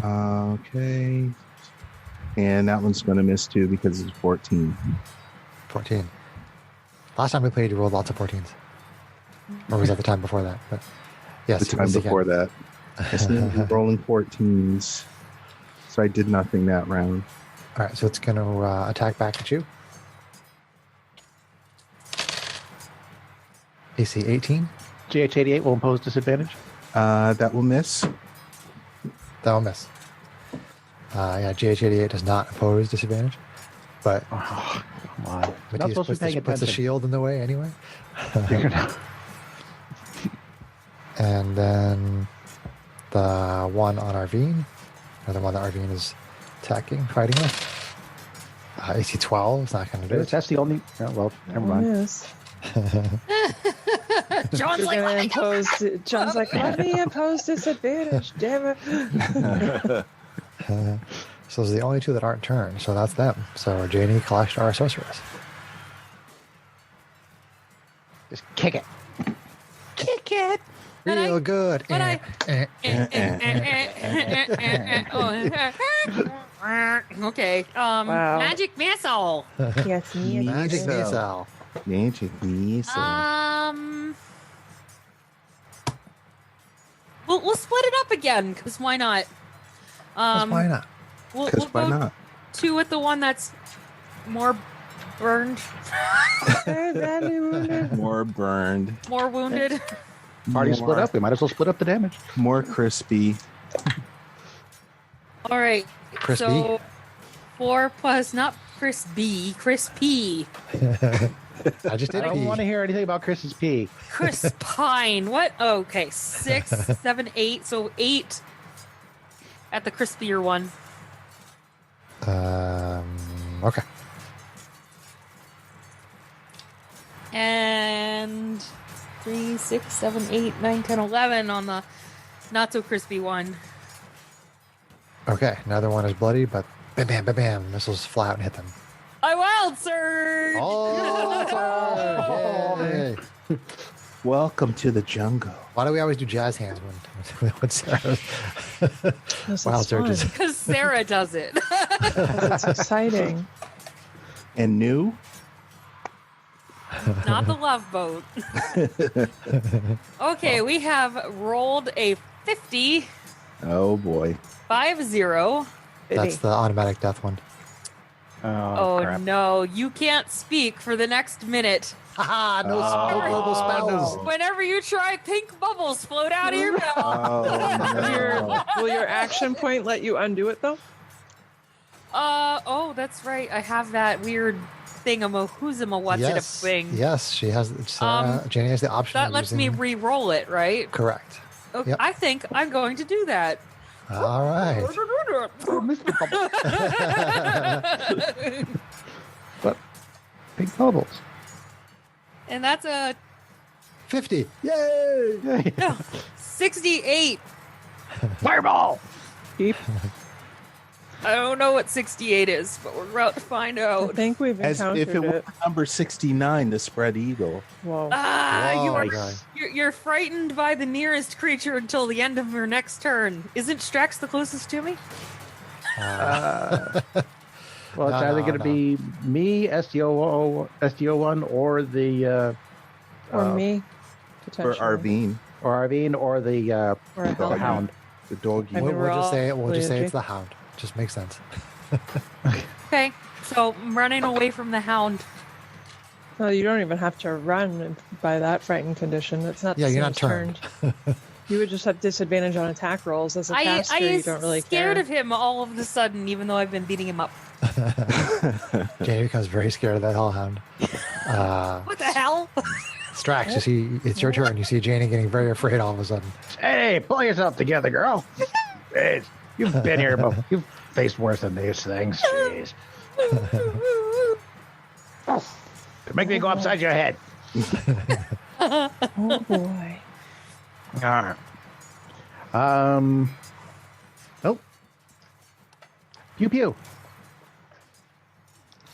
Okay. And that one's going to miss too because it's 14. 14. Last time we played, you rolled lots of 14s. Or was that the time before that? But yes, The time before that. I started rolling 14s. So I did nothing that round. All right, so it's going to attack back at you. AC 18. GH88 will impose disadvantage. That will miss. That will miss. Yeah, GH88 does not oppose disadvantage, but Oh, come on. Not Matisse supposed to be paying puts the attention. shield in the way anyway. Figured out. And then the one on Arvine. another one that Arvine is fighting with. AC 12 is not going to do it. That's the only. Oh, well, never mind. Yes. John's like, let me go. John's like, let me impose disadvantage, damn it. So those are the only two that aren't turned. So that's them. So Janie, Kalashtar, Sorceress. Just kick it. Kick it. Real good. Okay. Wow. Magic missile. Yes, me. Magic missile. Magic missile. We'll split it up again, because why not? Why not? We'll Why go not? 2 with the one that's more burned, More burned, more wounded. Already more, split up. We might as well split up the damage. more crispy. All right. Crispy? So 4 plus not crispy, crispy. I just did I don't pee. want to hear anything about Chris's pee. Crispine. What? Okay. 6, 7, 8. So 8 at the crispier one. Okay. And 3, 6, 7, 8, 9, 10, 11 on the not so crispy one. Okay. Another one is bloody, but bam, bam, bam, bam. Missiles fly out and hit them. I wild surge. Oh, yay. Welcome to the jungle. Why do we always do jazz hands when Sarah's This wild is fun. surges? Because Sarah does it. That's exciting. And new? Not the love boat. Okay, we have rolled a 50, Oh boy. 5-0. That's the automatic death one. Oh crap. no, you can't speak for the next minute. Haha, no global spells. no. Whenever you try, pink bubbles float out of your mouth. Oh Will your action point let you undo it though? Oh, that's right. I have that weird thingamahuzama what's it a Yes, thing. yes, she has. Jenny has the option. That of lets using... me re-roll it, right? Correct. Okay, Yep. I think I'm going to do that. All right. But pink bubbles. And that's a 50. Yay! 68. Fireball! Keep. I don't know what 68 is, but we're about to find I out. think we've As encountered if it were it. number 69, the spread eagle. Whoa. Ah, Whoa, God. you're frightened by the nearest creature until the end of your next turn. Isn't Strax the closest to me? Well, it's No, either no, going to no. be me, SDO1, or the Or me, Or potentially. Arvine, or Arvine, or the Or a the hellhound. hound. the doggy. I mean, We'll just say Voyager. it's the hound. Just makes sense. Okay, so I'm running away from the hound. No, you don't even have to run by that frightened condition. It's not the Yeah, same you're not as turned. You would just have disadvantage on attack rolls. As a caster, you I don't really scared care. of him all of a sudden, even though I've been beating him up. Jenny becomes very scared of that hellhound. What the hell? Strax, you see, it's your turn. You see Janie getting very afraid all of a sudden. Hey, pull yourself together, girl. Hey, you've been here, but you've faced worse than these things. Jeez. Make me go upside your head. Oh boy. All right. Oh. Pew pew.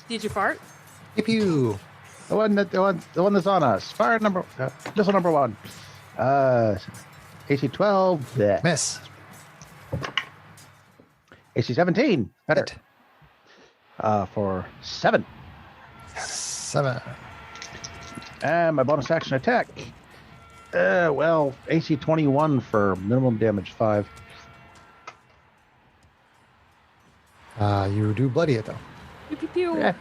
Did you fart? Pew pew. The one that's on us. Fire number. Missile number 1. AC 12. Bleh. Miss. AC 17. Better. Hit. For 7. 7. And my bonus action attack. AC 21 for minimum damage 5. You do bloody it though. Pew, pew, pew. Yeah.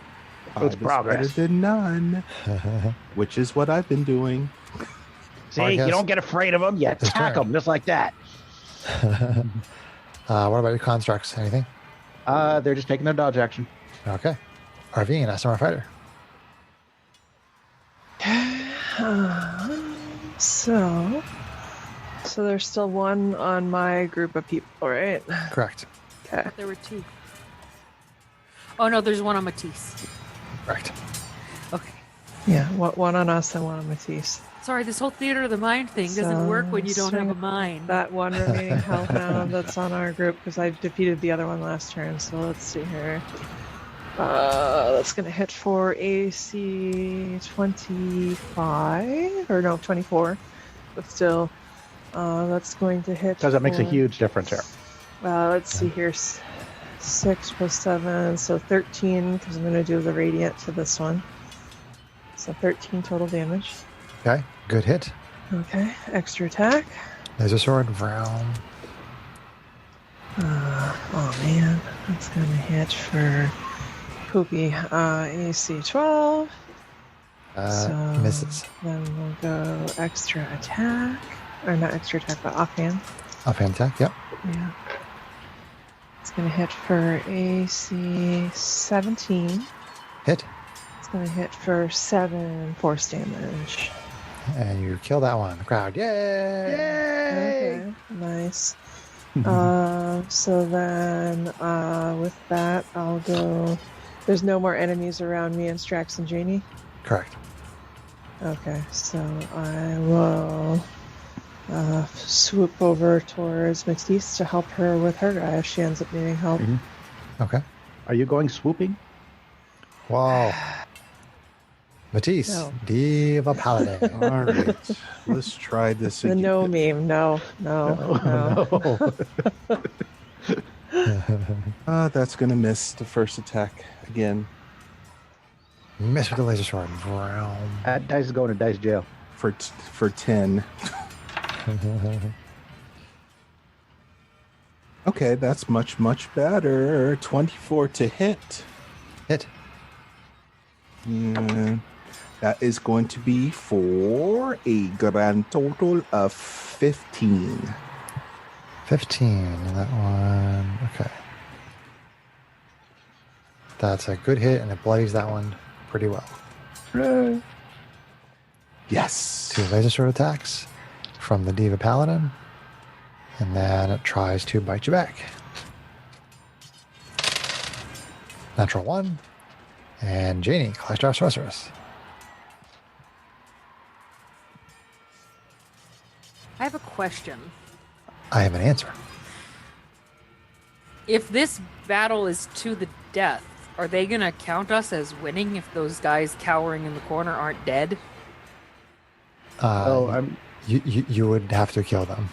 It's Five is progress. better than none, which is what I've been doing. See, I you guess- don't get afraid of them. You His attack turn. them just like that. What about your constructs? Anything? They're just taking their dodge action. Okay. Arvine, SMR fighter. So there's still one on my group of people, right? Correct. Okay. There were 2. Oh no, there's one on Matisse. Correct. Okay. Yeah, one on us and one on Matisse. Sorry, this whole theater of the mind thing doesn't work when you don't have a mind. That one remaining hellhound that's on our group, because I defeated the other one last turn. So let's see here. That's gonna hit for AC 25 or no 24, but still, that's going to hit. Because that makes a for- huge difference here. Let's see here. 6 plus 7, so 13. Because I'm gonna do the radiant to this one. So 13 total damage. Okay. Good hit. Okay, extra attack. Laser sword. Vroom. Oh man, that's gonna hit for Poopy. AC 12. So Misses. then we'll go extra attack. Or not extra attack, but offhand. Offhand attack. Yep. Yeah. It's gonna hit for AC 17. Hit. It's gonna hit for 7 force damage. And you kill that one. The crowd. Yay! Okay, nice. So then with that, I'll go. There's no more enemies around me and Strax and Janie. Correct. Okay, so I will swoop over towards Matisse to help her with her guy if she ends up needing help. Okay. Are you going swooping? Whoa. Matisse, No. Diva Paladin. All right, let's try this The again. no meme, no. That's gonna miss the first attack again Miss with the laser sword. Vroom. Dice is going to dice jail. for 10. Okay, that's much better. 24 to hit. Hit. Yeah, that is going to be for a grand total of 15. 15. That one. Okay. That's a good hit, and it bloodies that one pretty well. Yes. 2 laser sword attacks from the Diva Paladin. And then it tries to bite you back. Natural 1. And Janie, Clash Star Sorceress. I have a question. I have an answer. If this battle is to the death, are they gonna count us as winning if those guys cowering in the corner aren't dead? You would have to kill them.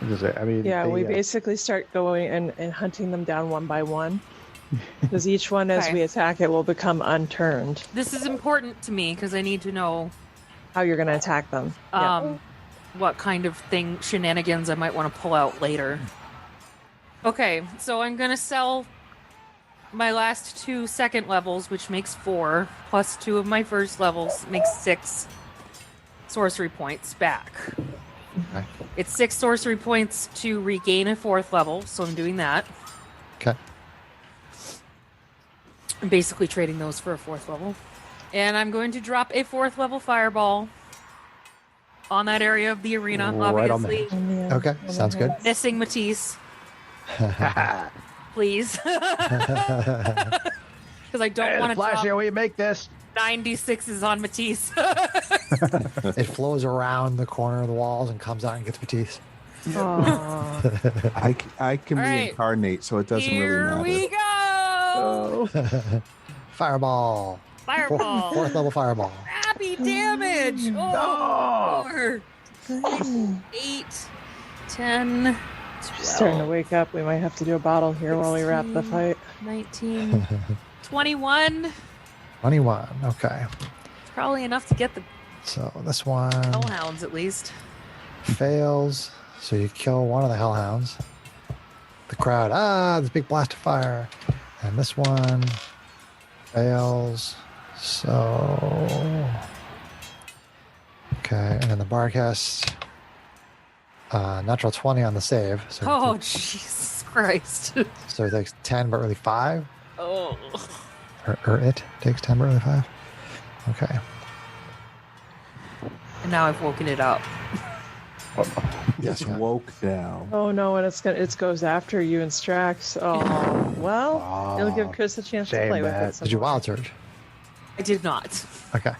I mean, Yeah, they, we basically start going and hunting them down one by one. Because each one, as Okay. we attack it, will become unturned. This is important to me because I need to know How you're going to attack them. Yeah. what kind of shenanigans I might want to pull out later. Okay, so I'm gonna sell my last 2 second levels, which makes 4, plus 2 of my first levels makes 6 sorcery points back. Okay. It's 6 sorcery points to regain a 4th level, so I'm doing that. Okay. I'm basically trading those for a 4th level. And I'm going to drop a 4th level fireball on that area of the arena, Right on obviously. Okay. Sounds good. Missing Matisse. Please. Because I don't want to Flash drop here, will you make this? 96s on Matisse. It flows around the corner of the walls and comes out and gets Matisse. Aw. I can All right. reincarnate, so it doesn't Here really matter. we go. Fireball. Fireball. 4th level fireball. Happy damage. Oh, 4, 6, 8, 10, 12, Starting to wake up. We might have to do a bottle here while we wrap the 16. fight. 19, 21. 21. Okay. Probably enough to get the So this one hellhounds at least. fails. So you kill one of the hellhounds. The crowd, this big blast of fire. And this one fails. So okay, and then the Barcast, natural 20 on the save. So, Oh, Jesus Christ. so it takes 10, but really 5. Oh. Or it takes 10, but really 5. Okay. And now I've woken it up. Yes, It's yeah. woke now. Oh no, and it goes after you and Strax. Oh well, Aw, it'll give Chris a chance to shame play with that. it. some Did you more. wild surge? I did not. Okay.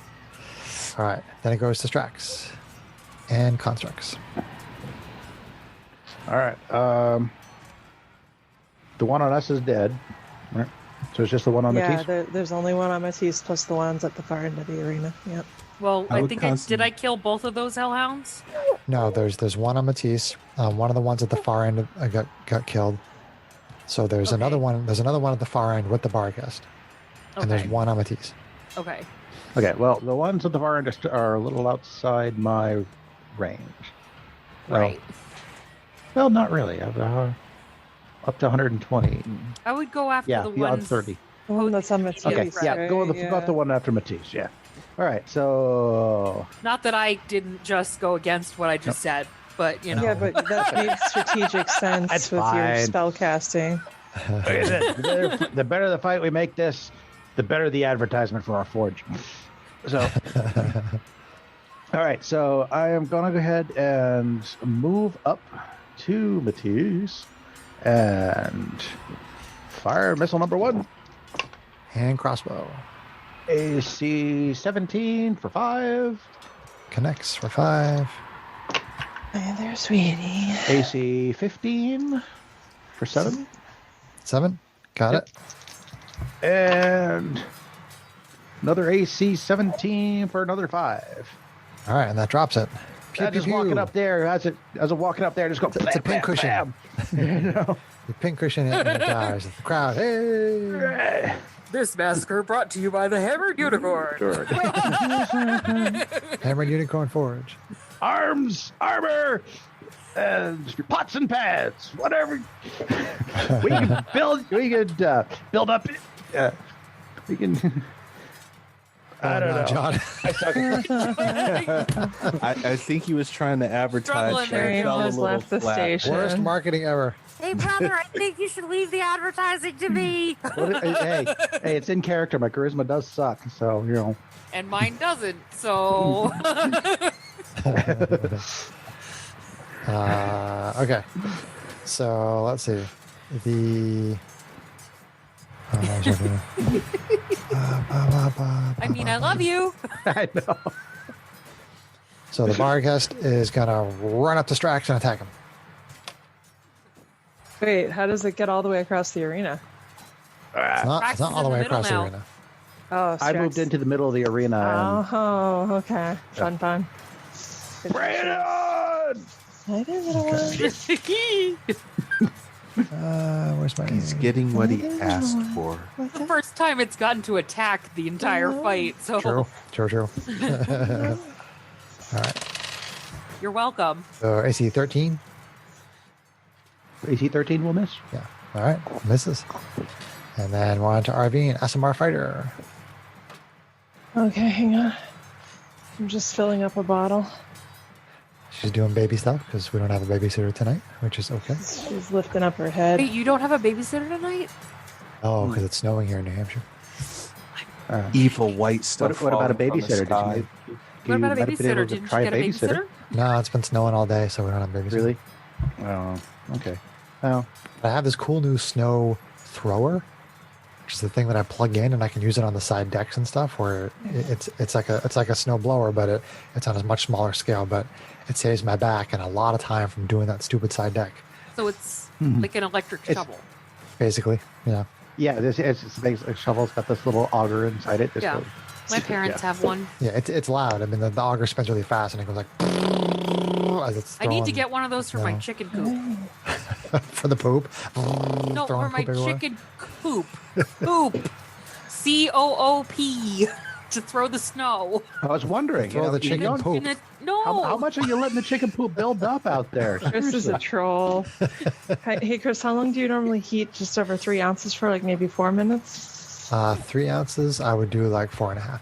All right. Then it goes to Strax and Constructs. All right. The one on us is dead. Right. So it's just the one on Yeah, Matisse? there's only one on Matisse plus the ones at the far end of the arena. Yep. Well, I I would think constantly- did I kill both of those hellhounds? No, there's one on Matisse. One of the ones at the far end got killed. So there's Okay. another one. There's another one at the far end with the Barghest, and there's Okay. one on Matisse. Okay. Okay, well, the ones at the far end are a little outside my range. Well, Right. Well, not really. Up to 120. I would go after Yeah, the beyond ones. 30. The one that's on Matisse. Okay, yeah, right? go with the one after Matisse, yeah. All right, so... Not that I didn't just go against what I just said, but you know. Yeah, but that made strategic sense That's with your fine. spell casting. the better the fight we make this, the better the advertisement for our forge. So... All right, so I am going to go ahead and move up to Matisse and fire missile number 1. And crossbow AC 17 for 5. connects for 5. Hey there, sweetie. AC 15 for 7. 7. Got Yep. it. And another AC 17 for another 5. All right, and that drops it. Pew, I pew, just walking pew. up there, as it walking up there, just go. It's a pincushion. You know? You pincushion it and it dies. The crowd, hey! This massacre brought to you by the Hammered Unicorn. Hammered Unicorn Forge. Arms, armor, and your pots and pans, whatever. We can build. We could build up. We can. I don't no, know. John. I think he was trying to advertise. Struggling there. but it fell a has little left the flat. station. Worst marketing ever. Hey, brother, I think you should leave the advertising to me. Hey, it's in character. My charisma does suck, so you know. And mine doesn't, so. Okay. So let's see. The. I mean, I love you. I know. So the Barghest is gonna run up to Strax and attack him. Wait, how does it get all the way across the arena? It's not Strax all is the in way the middle across the now. arena. Oh, I moved Strax. into the middle of the arena. And Oh, okay. Fun. Bring it on! I didn't know. Where's my? He's getting what he asked for. The first time it's gotten to attack the entire fight, so True. All right. you're welcome. So AC 13. AC 13 will miss. Yeah. All right. Misses. And then we're on to RV and SMR Fighter. Okay, hang on. I'm just filling up a bottle. She's doing baby stuff because we don't have a babysitter tonight, which is okay. She's lifting up her head. Wait, you don't have a babysitter tonight? Oh, because it's snowing here in New Hampshire. Evil white stuff. What about a falling from the babysitter? sky. What about a might have been babysitter? able to Didn't you try get a babysitter? No, it's been snowing all day, so we don't have a babysitter. Really? Oh, okay. Well, I have this cool new snow thrower, which is the thing that I plug in and I can use it on the side decks and stuff. Where it's like a snow blower, but it's on a much smaller scale. But it saves my back and a lot of time from doing that stupid side deck. So it's like an electric shovel. Basically, yeah. yeah, it's a shovel's got this little auger inside it. This Yeah. little- My parents have one. Yeah, it's loud. I mean, the auger spins really fast and it goes like. As it's I need to throwing get one of those for my no. chicken coop. for the poop. No, Throwing for my poop everywhere. chicken coop. Coop. COOP. To throw the snow. I was wondering. Throw the chicken don't- poop. In it- no. How much are you letting the chicken poop build up out there? Chris is a troll. Hey, Chris, how long do you normally heat just over 3 ounces for? Like maybe 4 minutes? 3 ounces, I would do like 4.5.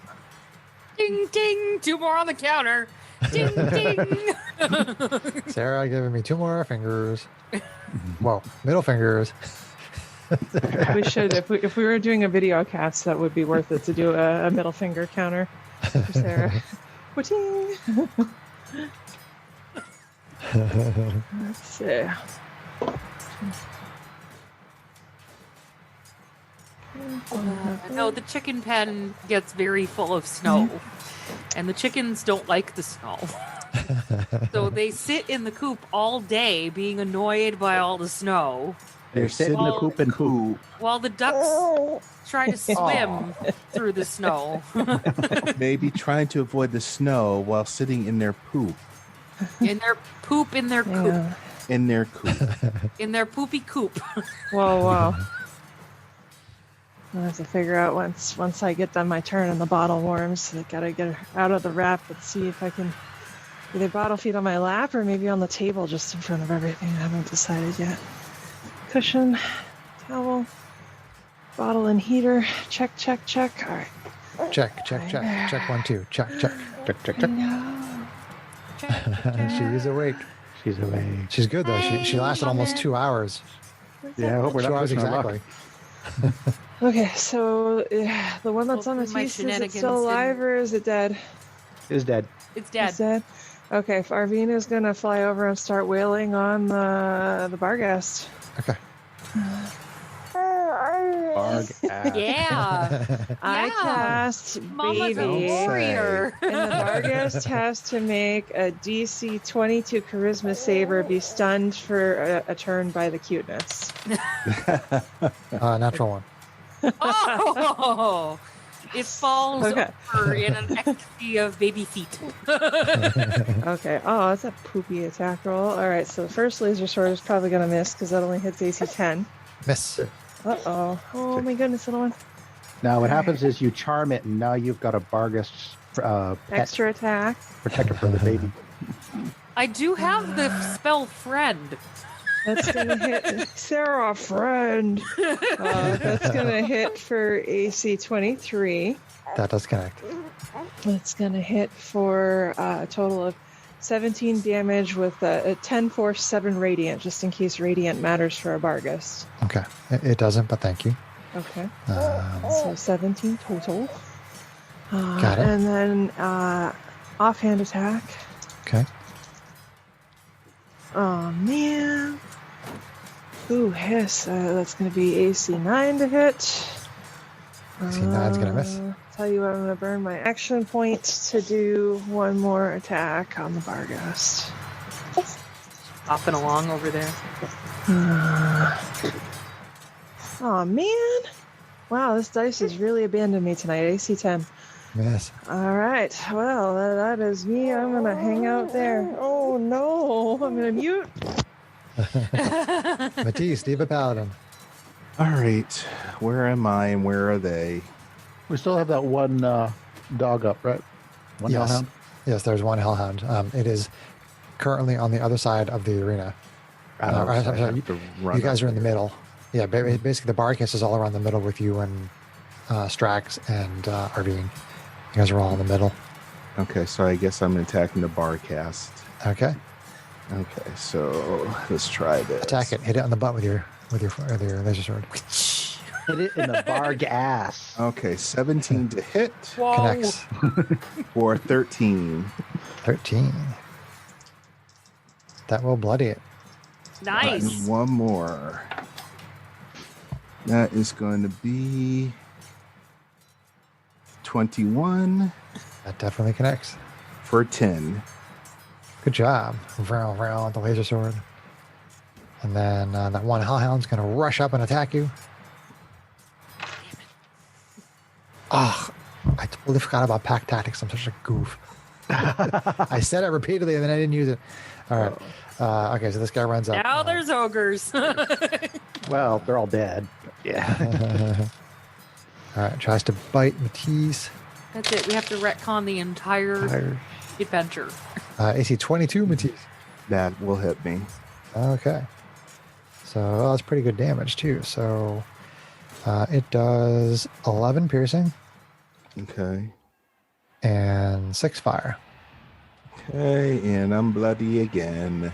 Ding, ding. 2 more on the counter. Ding, ding. Sarah giving me 2 more fingers. Whoa, middle fingers. We should. If we were doing a video cast, that would be worth it to do a middle finger counter for Sarah. Wha-ting. Let's see. No, the chicken pen gets very full of snow, and the chickens don't like the snow. So they sit in the coop all day being annoyed by all the snow. They're sitting in the coop and poop. While the ducks try to swim through the snow. Maybe trying to avoid the snow while sitting in their poop. In their poop, in their coop. Yeah. In their coop. In their poopy coop. Whoa. I have to figure out once I get done my turn and the bottle warms. I gotta get her out of the wrap and see if I can either bottle feed on my lap or maybe on the table just in front of everything. I haven't decided yet. Cushion, towel, bottle and heater. Check. All right. Check. Check 1, 2. Check. No. She's awake. She's awake. She's good though. She lasted almost 2 hours. Yeah, I hope we're 2 not hours pushing our luck. exactly. Okay, so the one that's on the Hopefully my teeth, is it shenanigans still alive or is it dead? Is dead. It's dead. It's dead. Okay, if Arvina's gonna fly over and start wailing on the Barghast. Okay. Barg ass. Yeah. I cast Mama's a baby, warrior. and the Barghast has to make a DC 22 Charisma save or be stunned for a turn by the cuteness. Natural 1. Oh! It falls Okay. over in an ecstasy of baby feet. Okay. Oh, that's a poopy attack roll. All right. So the first laser sword is probably gonna miss because that only hits AC 10. Miss. Uh-oh. Oh my goodness, little one. Now what happens is you charm it, and now you've got a Barghast pet Extra attack. protector for the baby. I do have the spell friend. That's gonna hit Sarah, friend. That's gonna hit for AC 23. That does connect. It's gonna hit for a total of 17 damage with a 10 force 7 radiant, just in case radiant matters for a Barghast. Okay. It doesn't, but thank you. Okay. So 17 total. Got it. And then offhand attack. Okay. Oh man. Ooh, hiss. That's going to be AC 9 to hit. AC 9's gonna miss. Tell you what, I'm going to burn my action point to do one more attack on the Barghast. Hopping along over there. Oh man. Wow, this dice has really abandoned me tonight. AC 10. Miss. All right. Well, that is me. I'm going to hang out there. Oh no. I'm going to mute. Matisse, Diva Paladin. All right. Where am I and where are they? We still have that one dog up, right? One Yes. hellhound? Yes, there's one hellhound. It is currently on the other side of the arena. I'm sorry, have to run you guys up are in the middle. Yeah, basically the Barghast is all around the middle with you and Strax and Arvine. You guys are all in the middle. Okay, so I guess I'm attacking the Barcast. Okay. Okay, so let's try this. Attack it. Hit it on the butt with your laser sword. Hit it in the Barg ass. Okay, 17 to hit Whoa. Connects. for 13. 13. That will bloody it. Nice. And one more. That is going to be 21 That definitely connects. for 10. Good job. Vrow, vrow, with the laser sword. And then that one hellhound's going to rush up and attack you. Ah, I totally forgot about pack tactics. I'm such a goof. I said it repeatedly and then I didn't use it. All right. Okay, so this guy runs up. Now there's ogres. Well, they're all dead. Yeah. All right, tries to bite Matisse. That's it. We have to retcon the entire adventure. AC 22 Matisse. That will hit me. Okay. So that's pretty good damage too. So it does 11 piercing Okay. and 6 fire. Okay, and I'm bloody again.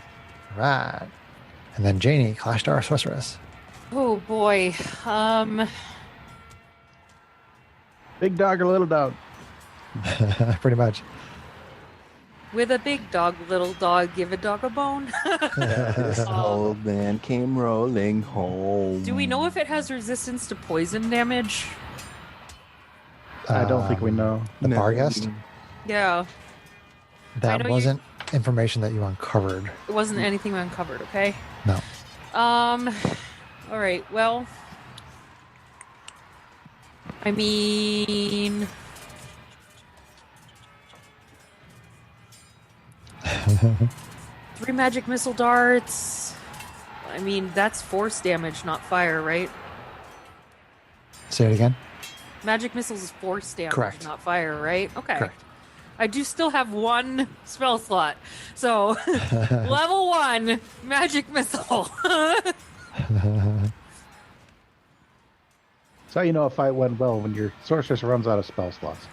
Right. And then Janie, Clash Star Sorceress. Oh boy. Big dog or little dog? Pretty much. With a big dog, little dog, give a dog a bone. This old man came rolling home. Do we know if it has resistance to poison damage? I don't think we know. The Barghest? Yeah. I That know wasn't information that you uncovered. It wasn't anything uncovered, okay? No. All right, well, I mean, 3 magic missile darts. I mean, that's force damage, not fire, right? Say it again. Magic missiles is force damage, Correct. not fire, right? Okay. Correct. I do still have 1 spell slot. So, level 1 magic missile. So you know a fight went well when your sorceress runs out of spell slots.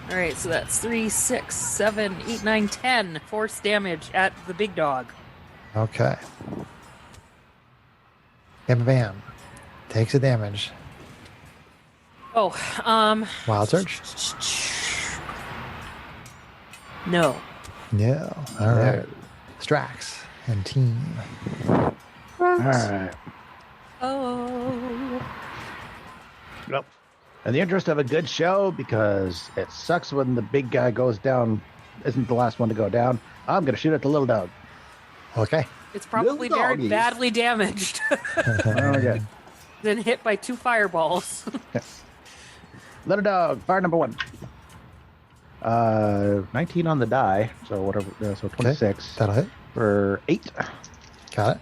All right, so that's 3, 6, 7, 8, 9, 10 force damage at the big dog. Okay. Bam, bam. Takes the damage. Oh, Wild Surge? no. No. All right. Strax and team. All right. Oh. Yep. In the interest of a good show, because it sucks when the big guy goes down, isn't the last one to go down, I'm going to shoot at the little dog. Okay. It's probably Little very doggies. badly damaged. Okay. Then hit by 2 fireballs. Little dog, fire number 1. 19 on the die, so whatever, so 26 That'll hit. for 8. Got it.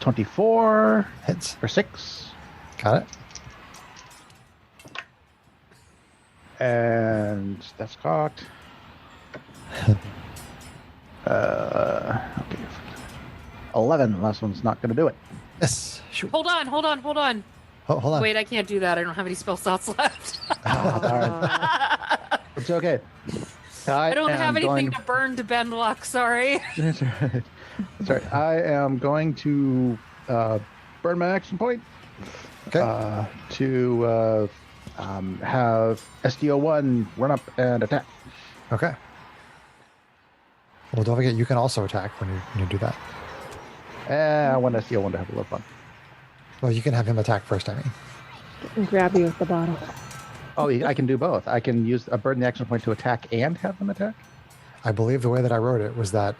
24 Hits. for 6. Got it. And that's cocked. Okay. 11. Last one's not going to do it. Yes. Shoot. Hold on. Hold on. Wait, I can't do that. I don't have any spell slots left. All right. It's okay. I don't have anything to burn to bend luck, sorry. That's all right. That's all right. I am going to burn my action point Okay. to have SDO1 run up and attack. Okay. Well, don't forget, you can also attack when you do that. I want SDO1 to have a little fun. Well, you can have him attack first, I mean. And grab you with the bottle. Oh, I can do both. I can use a burn the action point to attack and have them attack. I believe the way that I wrote it was that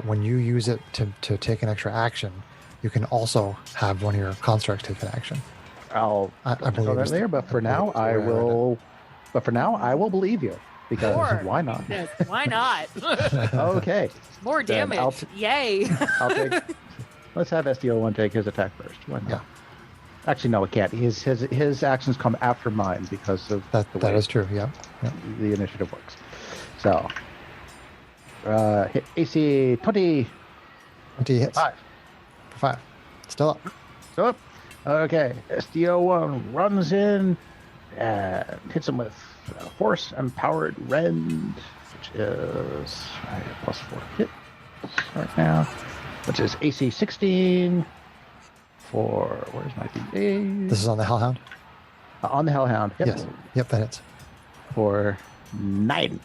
when you use it to take an extra action, you can also have one of your constructs take an action. I believe believe that it's- later, but for I now believe it's the way I read will. But for now, I will believe you because Sure. why not? Yes, why not? Okay, More Then I'll damage. Yay. I'll take. Let's have SDO1 take his attack first. Why not? Yeah. Actually, no, it can't. His actions come after mine because of the That way is true. Yeah. the initiative works. So, hit AC 20. 20 hits. 5. For 5. Still up. So up. Okay, SDO1 runs in and hits him with Force Empowered Rend, which is +4 hit right now, which is AC 16 for, where's my D8? This is on the Hellhound? On the Hellhound. Yep. Yes. Yep, that hits. For 9.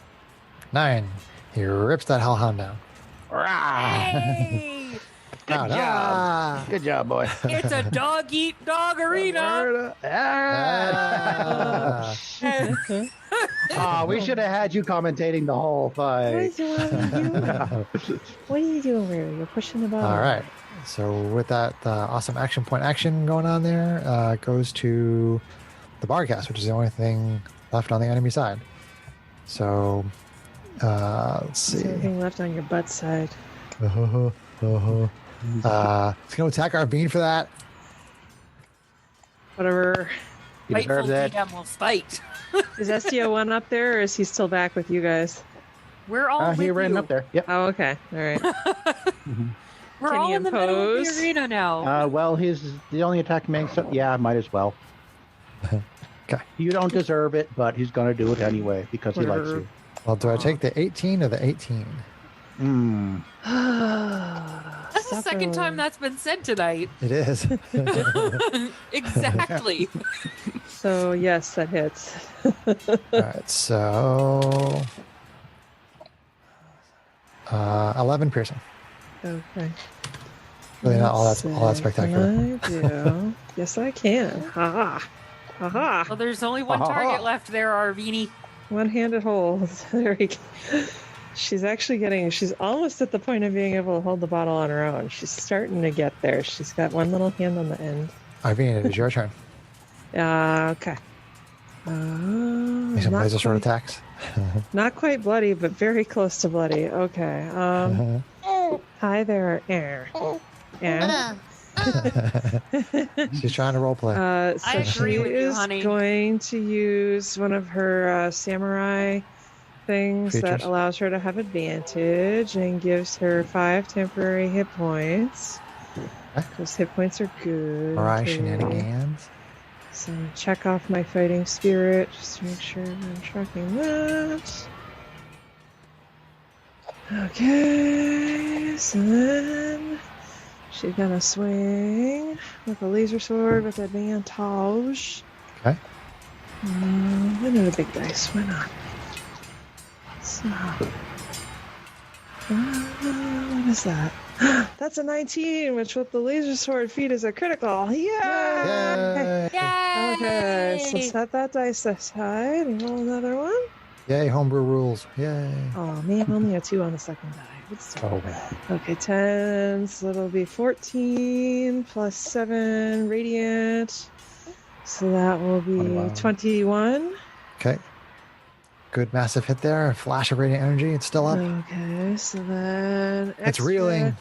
9. He rips that Hellhound down. Rah! Hey! Good Ah, job. ah. Good job, boy. It's a dog eat dog arena. Ah. Oh, we should have had you commentating the whole fight. What are you doing over here? You're pushing the bottle. All right. So with that awesome action point action going on there, it goes to the Barcast, which is the only thing left on the enemy side. So let's see. Is there anything left on your butt side? It's going to attack Arvine for that. Whatever. You Spiteful deserve that. DM will spite. Is STO1 up there, or is he still back with you guys? We're all with He ran you. up there. Yep. Oh, okay. All right. We're Can all he in the middle of impose? the arena now. Well, he's the only attack man. So yeah, might as well. Okay. You don't deserve it, but he's going to do it anyway because he likes Whatever. you. Well, do I take the 18 or the 18? Hmm. That's the second time that's been said tonight. It is. Exactly. So yes, that hits. All right, so 11 piercing. Okay. Really not all that spectacular. I do. Yes, I can. Ha ha. Well, there's only one target left there, Arvini. One-handed hold. There we go. She's almost at the point of being able to hold the bottle on her own. She's starting to get there. She's got one little hand on the end. Irene, it is your turn. Okay. Make some laser sword attacks. Not quite bloody, but very close to bloody. Okay. Hi there, Air. She's trying to roleplay. So I agree she with you, is honey. going to use one of her samurai things that Features. allows her to have advantage and gives her 5 temporary hit points. Okay. Those hit points are good. Mariah Okay. shenanigans. So check off my fighting spirit just to make sure I'm tracking that. Okay, so then she's gonna swing with a laser sword with advantage. Okay. Another big dice, why not? So, what is that? That's a 19, which with the laser sword feat is a critical. Yeah! Yay! Okay, so set that dice aside and roll another one. Yay, homebrew rules. Yay. Oh man, only a 2 on the second die. What's Oh, Okay, 10, so that'll be 14 plus 7 radiant. So that will be 21. okay. Good massive hit there. A flash of radiant energy. It's still up. Okay, so then It's reeling.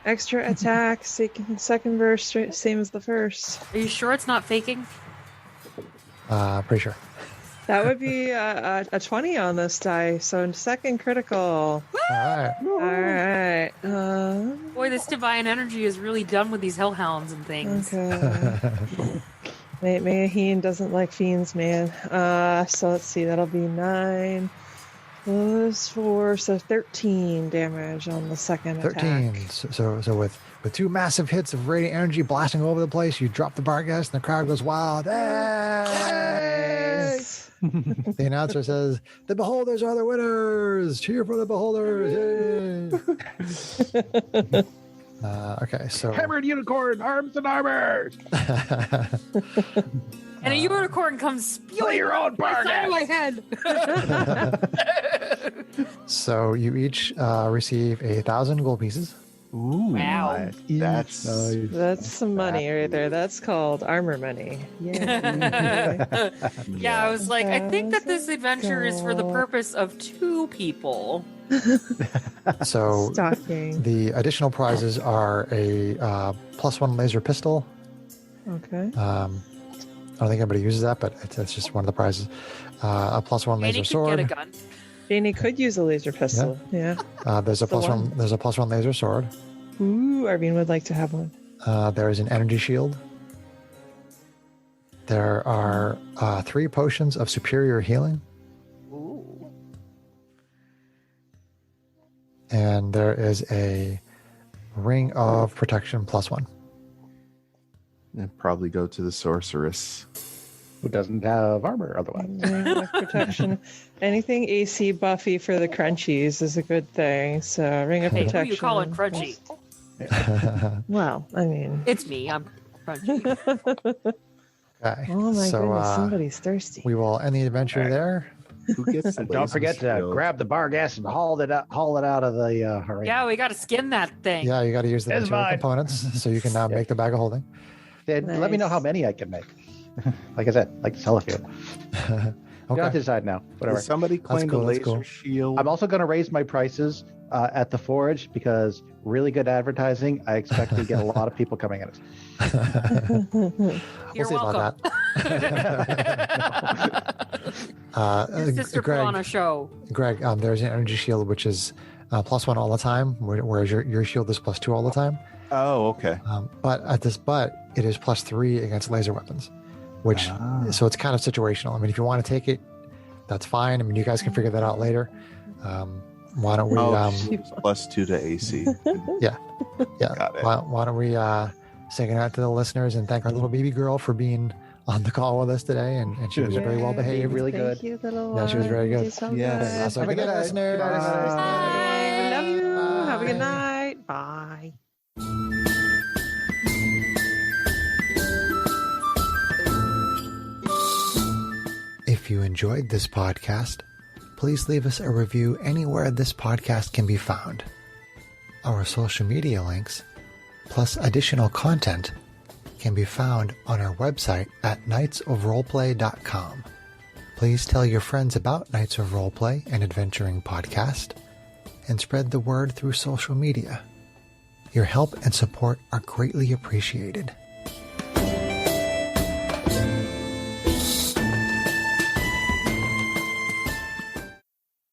Extra attack, second burst, same as the first. Are you sure it's not faking? Pretty sure. That would be a 20 on this die. So second critical. All right. All right. Boy, this divine energy is really done with these hellhounds and things. Okay. Maheen doesn't like fiends, man. So let's see. That'll be 9 plus 4, so 13 damage on the second 13. attack. So with 2 massive hits of radiant energy blasting all over the place, you drop the bar gas and the crowd goes wild. Hey! Nice. The announcer says, "The beholders are the winners! Cheer for the beholders!" Yay! Okay, so Hammered unicorn, arms and armor. And a unicorn comes spewing your own right bar out of my head. So you each receive 1,000 gold pieces. Ooh, Wow. that's That's some money right there. That's called armor money. Yeah. Yeah, I was like, I think that this adventure is for the purpose of 2 people. So Stocking. the additional prizes are a +1 laser pistol. Okay. I don't think anybody uses that, but it's just one of the prizes. A +1 And laser he could sword. get a gun. Janie could use a laser pistol. Yeah. There's a the one. +1. There's a +1 laser sword. Ooh, Arvine would like to have one. There is an energy shield. There are 3 potions of superior healing, Ooh. and there is a ring of protection +1. I'd probably go to the sorceress. Who doesn't have armor otherwise? Ring of protection. Anything AC buffy for the crunchies is a good thing. So ring of Hey, protection. who you calling crunchy? Well, I mean. It's me. I'm crunchy. Okay. Oh my so, goodness, somebody's thirsty. we will end the adventure there. Who gets the And don't laser forget to shield? grab the bar gas and haul it out of the arena. Yeah, we got to skin that thing. Yeah, you got to use the It's material mine. components so you can make the bag of holding. Then let me know Nice. how many I can make. Like I said, like to sell a few. You don't have to Okay. decide now. Whatever. Did somebody claim cool, the that's laser cool. shield? I'm also going to raise my prices at the forge because really good advertising. I expect to get a lot of people coming at us. You're We'll see welcome. about that. Your sister put on a show. Greg, there's an energy shield which is +1 all the time, whereas your shield is +2 all the time. Oh, okay. But it is +3 against laser weapons, which so it's kind of situational. I mean, if you want to take it, that's fine. I mean, you guys can figure that out later. why don't we? +2 to AC. Yeah. Got it. Why don't we say goodnight to the listeners and thank our little baby girl for being on the call with us today, and she was very well behaved. Really Thank good. you, little Yeah, she was very good. You did so Yes. good. So good night, listeners. Good night. Love you. Bye. Have a good night. Bye. If you enjoyed this podcast, please leave us a review anywhere this podcast can be found. Our social media links, plus additional content, can be found on our website at knightsofroleplay.com. Please tell your friends about Knights of Roleplay and Adventuring Podcast, and spread the word through social media. Your help and support are greatly appreciated.